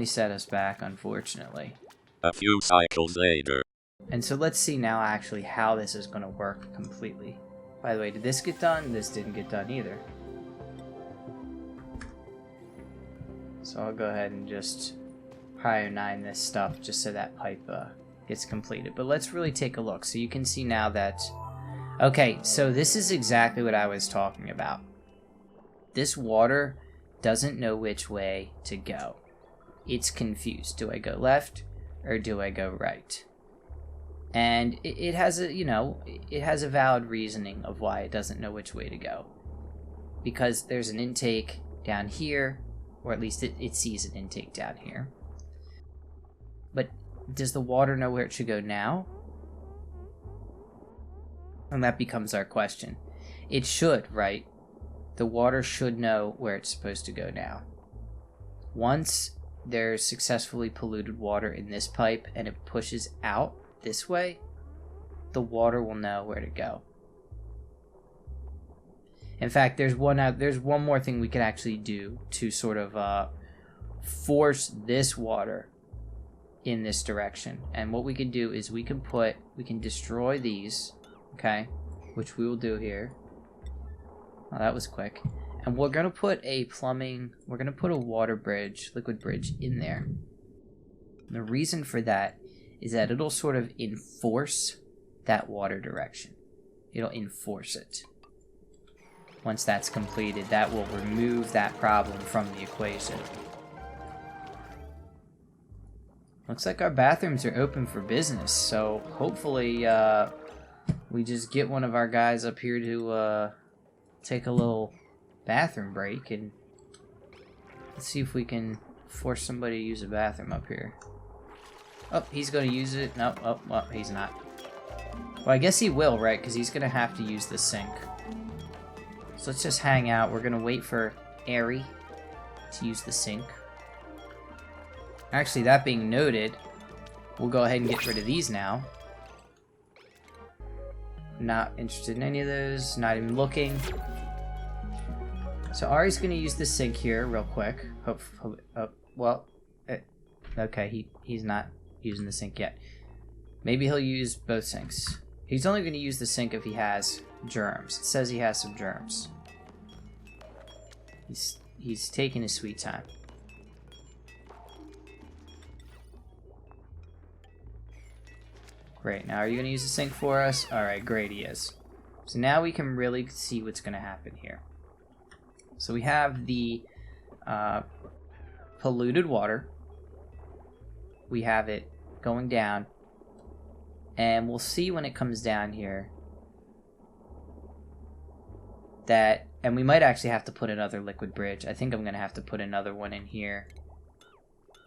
set us back, unfortunately. A few cycles later. And so let's see now actually how this is going to work completely. By the way, did this get done? This didn't get done either. So I'll go ahead and just prior 9 this stuff just so that pipe gets completed. But let's really take a look. So you can see now that... Okay, so this is exactly what I was talking about. This water doesn't know which way to go. It's confused. Do I go left or do I go right? And it has a, it has a valid reasoning of why it doesn't know which way to go. Because there's an intake down here, or at least it sees an intake down here. But does the water know where it should go now? And that becomes our question. It should, right? The water should know where it's supposed to go now. Once there's successfully polluted water in this pipe and it pushes out this way, the water will know where to go. In fact, there's one more thing we can actually do to sort of force this water in this direction. And what we can do is we can destroy these, okay, which we will do here. Oh, that was quick. And we're gonna put a water bridge, liquid bridge in there. And the reason for that is that it'll sort of enforce that water direction. It'll enforce it. Once that's completed, that will remove that problem from the equation. Looks like our bathrooms are open for business, so hopefully we just get one of our guys up here to take a little bathroom break, and let's see if we can force somebody to use a bathroom up here. Oh, he's going to use it. Nope. Oh, well, he's not. Well, I guess he will, right? Because he's going to have to use the sink. So let's just hang out. We're going to wait for Airy to use the sink. Actually, that being noted, we'll go ahead and get rid of these now. Not interested in any of those. Not even looking. So Ari's going to use the sink here real quick. Okay, he's not using the sink yet. Maybe he'll use both sinks. He's only going to use the sink if he has germs. It says he has some germs. He's taking his sweet time. Great. Now, are you going to use the sink for us? Alright, great, he is. So now we can really see what's going to happen here. So we have the polluted water. We have it going down. And we'll see when it comes down here that, and we might actually have to put another liquid bridge. I think I'm going to have to put another one in here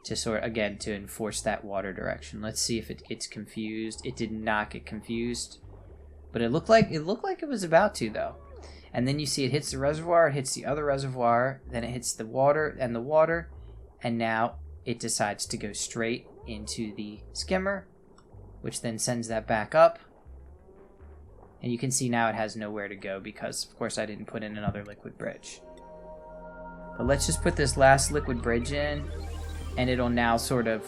to sort, again, to enforce that water direction. Let's see if it gets confused. It did not get confused, but it looked like it was about to, though. And then you see it hits the reservoir, it hits the other reservoir, then it hits the water, and now it decides to go straight into the skimmer, which then sends that back up. And you can see now it has nowhere to go because, of course, I didn't put in another liquid bridge. But let's just put this last liquid bridge in, and it'll now sort of...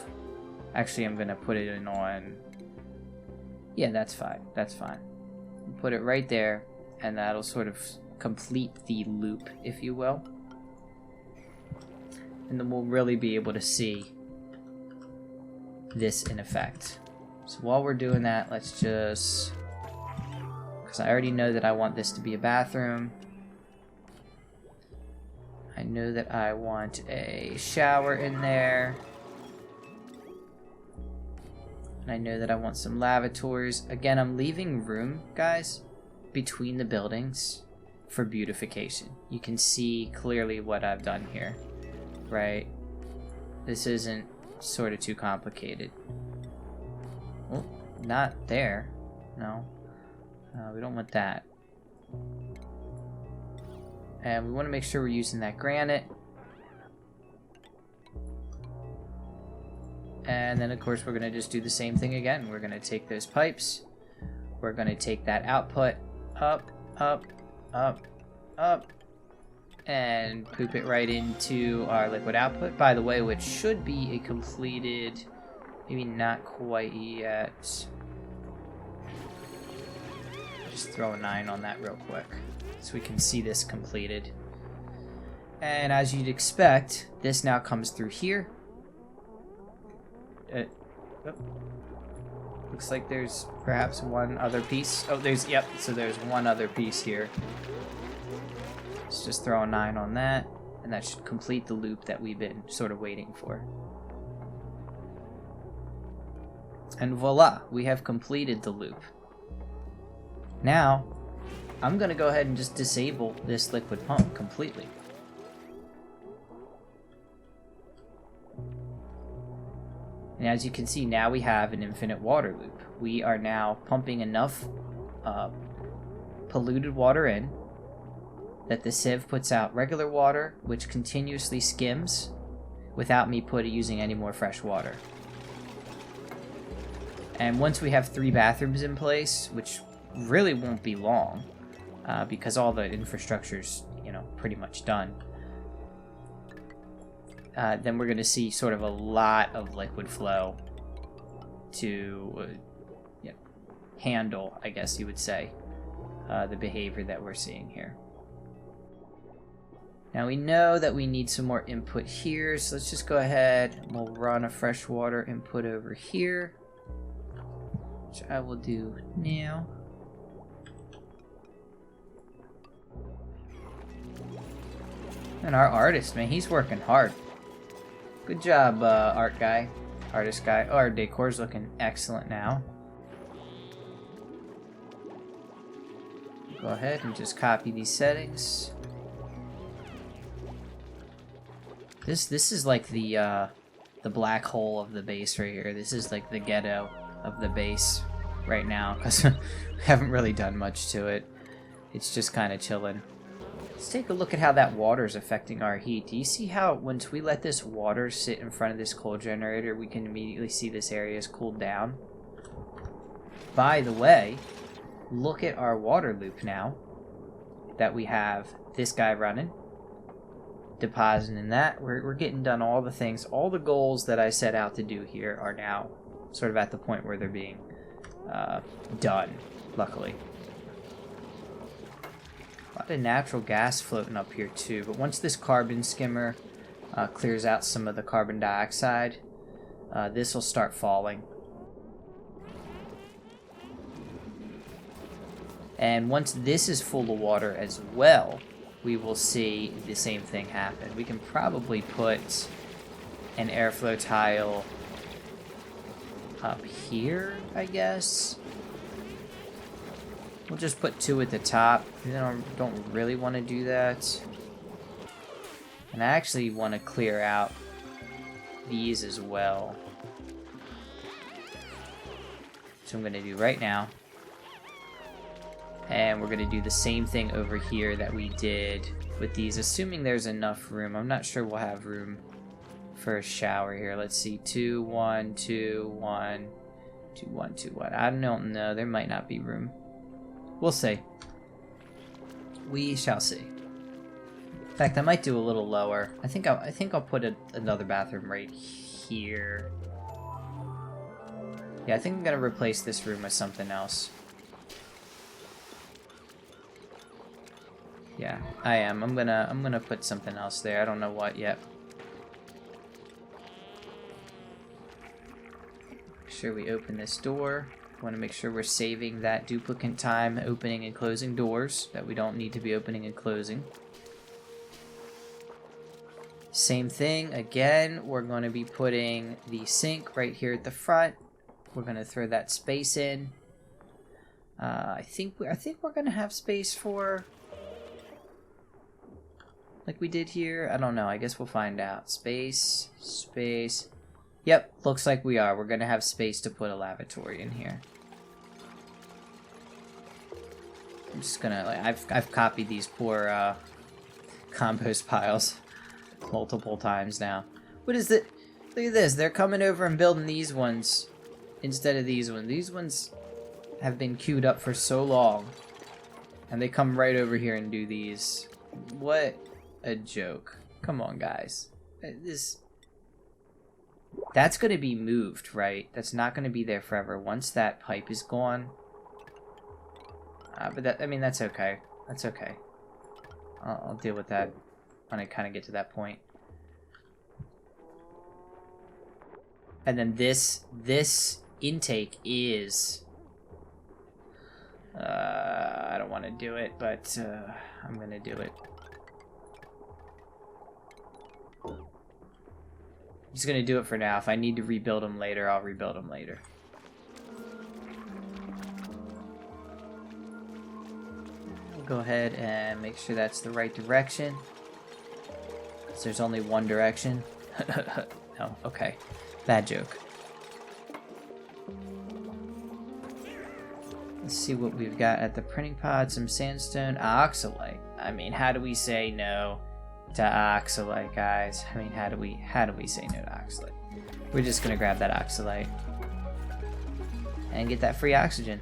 Actually, I'm going to put it in on... Yeah, that's fine. That's fine. Put it right there, and that'll sort of complete the loop, if you will. And then we'll really be able to see this in effect. So while we're doing that, let's just... Because I already know that I want this to be a bathroom. I know that I want a shower in there. And I know that I want some lavatories. Again, I'm leaving room, guys, between the buildings for beautification. You can see clearly what I've done here, right? This isn't sort of too complicated. Oh, not there. No. We don't want that. And we want to make sure we're using that granite. And then, of course, we're going to just do the same thing again. We're going to take those pipes. We're going to take that output up, up, up, up, and poop it right into our liquid output, by the way, which should be a completed, maybe not quite yet. Just throw a 9 on that real quick so we can see this completed. And as you'd expect, this now comes through here. Looks like there's perhaps one other piece. Oh, yep, so there's one other piece here. Let's just throw a 9 on that, and that should complete the loop that we've been sort of waiting for. And voila, we have completed the loop. Now, I'm going to go ahead and just disable this liquid pump completely. And as you can see, now we have an infinite water loop. We are now pumping enough polluted water in that the sieve puts out regular water, which continuously skims without me using any more fresh water. And once we have 3 bathrooms in place, which really won't be long, because all the infrastructure's, pretty much done, then we're going to see sort of a lot of liquid flow to handle, I guess you would say, the behavior that we're seeing here. Now we know that we need some more input here, so let's just go ahead and we'll run a freshwater input over here, which I will do now. And our artist, man, he's working hard. Good job, artist guy. Oh, our decor's looking excellent now. Go ahead and just copy these settings. This is like the black hole of the base right here. This is like the ghetto of the base right now, because we haven't really done much to it. It's just kind of chilling. Let's take a look at how that water is affecting our heat. Do you see how once we let this water sit in front of this coal generator, we can immediately see this area is cooled down? By the way, look at our water loop now that we have this guy running, depositing that. We're getting done all the things, all the goals that I set out to do here are now sort of at the point where they're being done, luckily. A lot of natural gas floating up here too, but once this carbon skimmer clears out some of the carbon dioxide, this will start falling. And once this is full of water as well, we will see the same thing happen. We can probably put an airflow tile up here, I guess. We'll just put 2 at the top. Don't really want to do that. And I actually want to clear out these as well. So I'm going to do right now. And we're going to do the same thing over here that we did with these, assuming there's enough room. I'm not sure we'll have room for a shower here. Let's see. 2, 1, 2, 1, 2, 1, 2, 1. I don't know. There might not be room. We'll see. We shall see. In fact, I might do a little lower. I think I'll put another bathroom right here. Yeah, I think I'm gonna replace this room with something else. Yeah, I am. I'm gonna put something else there. I don't know what yet. Make sure we open this door. Want to make sure we're saving that duplicate time opening and closing doors that we don't need to be opening and closing. Same thing again, we're going to be putting the sink right here at the front. We're going to throw that space in. I think we're going to have space for, like we did here. I don't know. I guess we'll find out. Space. Yep, looks like we are. We're going to have space to put a lavatory in here. I'm just going to, like, I've copied these poor compost piles multiple times now. What is it? Look at this. They're coming over and building these ones instead of these ones. These ones have been queued up for so long. And they come right over here and do these. What a joke. Come on, guys. That's going to be moved, right? That's not going to be there forever once that pipe is gone. But that's okay. That's okay. I'll deal with that when I kind of get to that point. And then this intake is... I don't want to do it, but I'm going to do it. I'm just going to do it for now. If I need to rebuild them later, I'll rebuild them later. We'll go ahead and make sure that's the right direction. So there's only one direction. No, okay. Bad joke. Let's see what we've got at the printing pod. Some sandstone, oxalite. I mean, how do we say no to oxalite, guys? I mean, how do we say no to oxalite? We're just gonna grab that oxalite and get that free oxygen.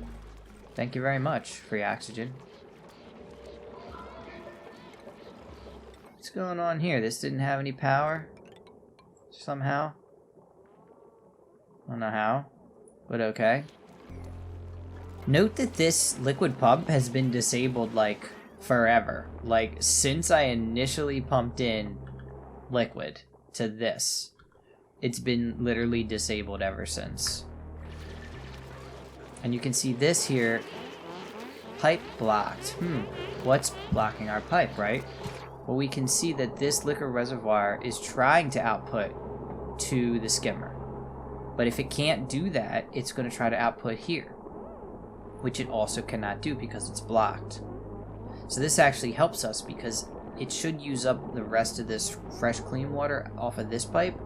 Thank you very much, free oxygen. What's going on here? This didn't have any power somehow. I don't know how, but okay. Note that this liquid pump has been disabled like forever. Like since I initially pumped in liquid to this, it's been literally disabled ever since. And you can see this here, pipe blocked. What's blocking our pipe, right? Well, we can see that this liquor reservoir is trying to output to the skimmer. But if it can't do that, it's going to try to output here, which it also cannot do because it's blocked. So this actually helps us because it should use up the rest of this fresh clean water off of this pipe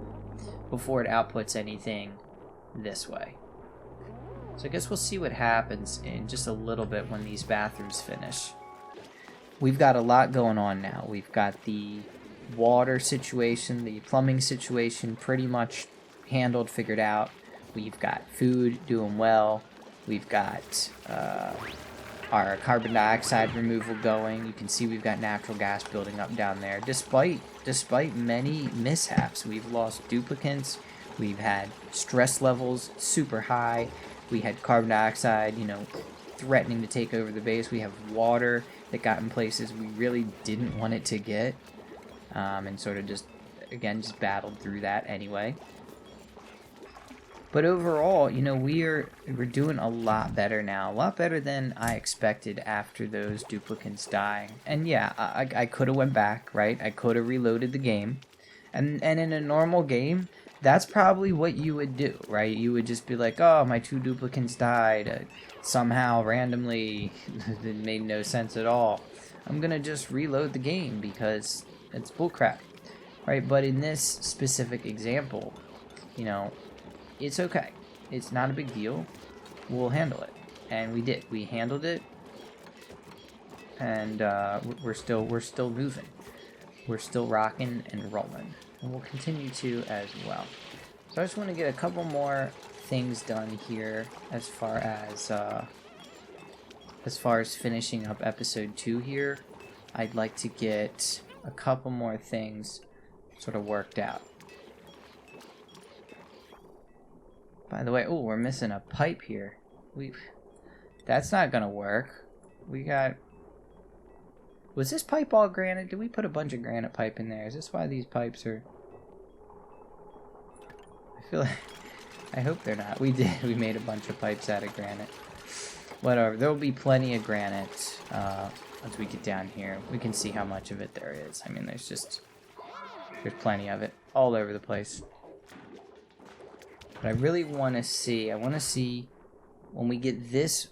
before it outputs anything this way. So I guess we'll see what happens in just a little bit when these bathrooms finish. We've got a lot going on now. We've got the water situation, the plumbing situation pretty much handled, figured out. We've got food doing well. We've got our carbon dioxide removal going. You can see we've got natural gas building up down there. Despite many mishaps, we've lost duplicants. We've had stress levels super high. We had carbon dioxide, threatening to take over the base. We have water that got in places we really didn't want it to get, and sort of just battled through that anyway. But overall, we're doing a lot better now, a lot better than I expected after those duplicants dying. And yeah, I could have went back, right? I could have reloaded the game, and in a normal game, that's probably what you would do, right? You would just be like, oh, my 2 duplicants died somehow randomly. It made no sense at all. I'm gonna just reload the game because it's bullcrap, right? But in this specific example, it's okay. It's not a big deal. We'll handle it, and we did. We handled it, and we're still moving. We're still rocking and rolling, and we'll continue to as well. So I just want to get a couple more things done here as far as finishing up episode 2 here. I'd like to get a couple more things sort of worked out. By the way, oh, we're missing a pipe here. That's not gonna work. Was this pipe all granite? Did we put a bunch of granite pipe in there? Is this why these pipes are... I hope they're not. We did. We made a bunch of pipes out of granite. Whatever. There will be plenty of granite once we get down here. We can see how much of it there is. I mean, there's plenty of it all over the place. But I really want to see, when we get this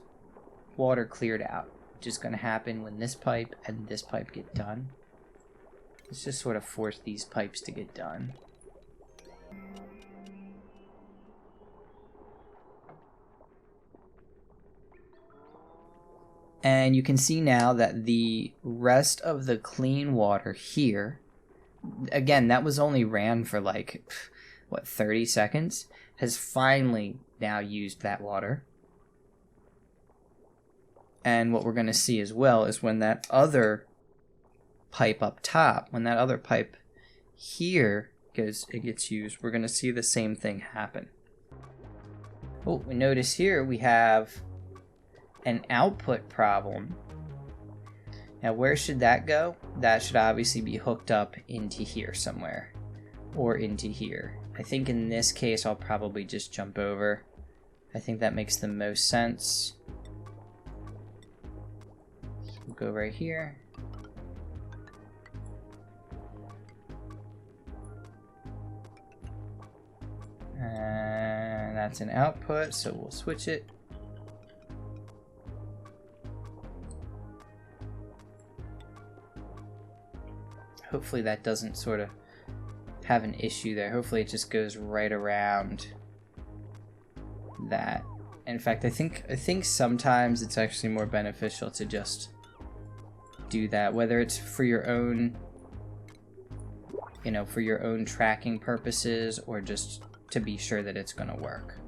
water cleared out, which is going to happen when this pipe and this pipe get done. Let's just sort of force these pipes to get done. And you can see now that the rest of the clean water here, again, that was only ran for 30 seconds, has finally now used that water. And what we're going to see as well is when that other pipe up top, when that other pipe here gets used, we're going to see the same thing happen. Oh, we notice here we have an output problem. Now where should that go? That should obviously be hooked up into here somewhere, or into here. I think in this case I'll probably just jump over. I think that makes the most sense. So we'll go right here. And that's an output, so we'll switch it. Hopefully that doesn't sort of have an issue there. Hopefully it just goes right around that. In fact, I think sometimes it's actually more beneficial to just do that, whether it's for your own, for your own tracking purposes, or just to be sure that it's going to work.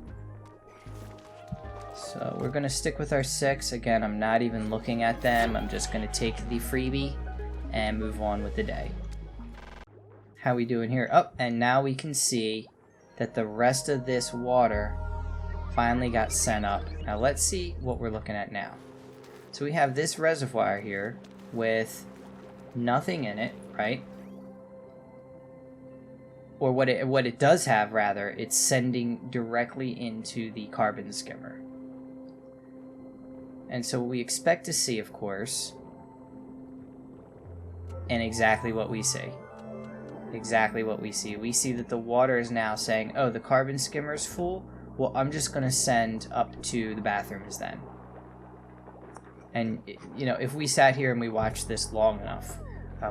So we're going to stick with our 6. Again, I'm not even looking at them. I'm just going to take the freebie and move on with the day. How we doing here? Oh, and now we can see that the rest of this water finally got sent up. Now let's see what we're looking at now. So we have this reservoir here with nothing in it, right? Or what it does have, rather, it's sending directly into the carbon skimmer. And so what we expect to see, of course, and exactly what we see. Exactly what we see. We see that the water is now saying, oh, the carbon skimmer is full. Well, I'm just going to send up to the bathrooms then. And, you know, if we sat here and we watched this long enough,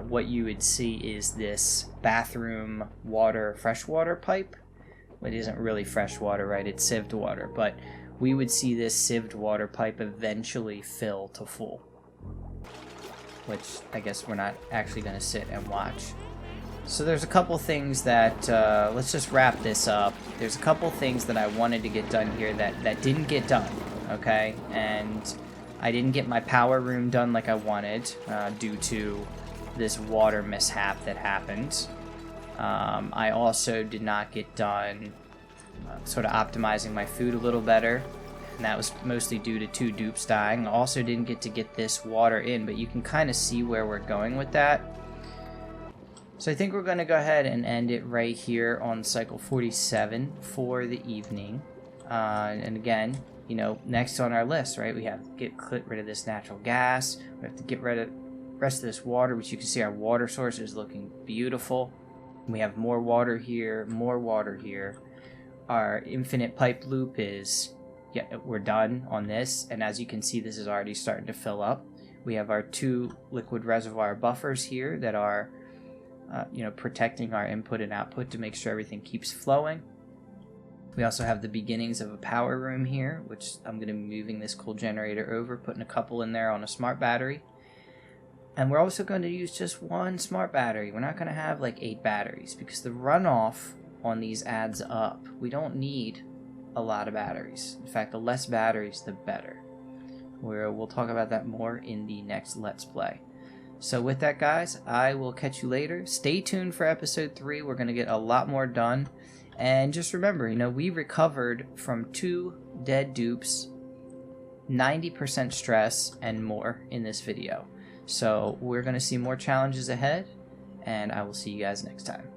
what you would see is this bathroom water, freshwater pipe. It isn't really fresh water, right? It's sieved water. But we would see this sieved water pipe eventually fill to full. Which I guess we're not actually going to sit and watch. So there's a couple things that, let's just wrap this up. There's a couple things that I wanted to get done here that didn't get done, okay? And I didn't get my power room done like I wanted due to this water mishap that happened. I also did not get done sort of optimizing my food a little better, and that was mostly due to 2 dupes dying. I also didn't get this water in, but you can kind of see where we're going with that. So I think we're going to go ahead and end it right here on cycle 47 for the evening. And again, you know, next on our list, right, we have to get rid of this natural gas. We have to get rid of the rest of this water, which you can see our water source is looking beautiful. We have more water here, more water here. Our infinite pipe loop is, yeah, we're done on this. And as you can see, this is already starting to fill up. We have our 2 liquid reservoir buffers here that are you know, protecting our input and output to make sure everything keeps flowing. We also have the beginnings of a power room here, which I'm going to be moving this coal generator over, putting a couple in there on a smart battery. And we're also going to use just 1 smart battery. We're not going to have like 8 batteries because the runoff on these adds up. We don't need a lot of batteries. In fact, the less batteries, the better. We'll talk about that more in the next Let's Play. So with that, guys, I will catch you later. Stay tuned for episode 3. We're going to get a lot more done. And just remember, you know, we recovered from 2 dead dupes, 90% stress, and more in this video. So we're going to see more challenges ahead, and I will see you guys next time.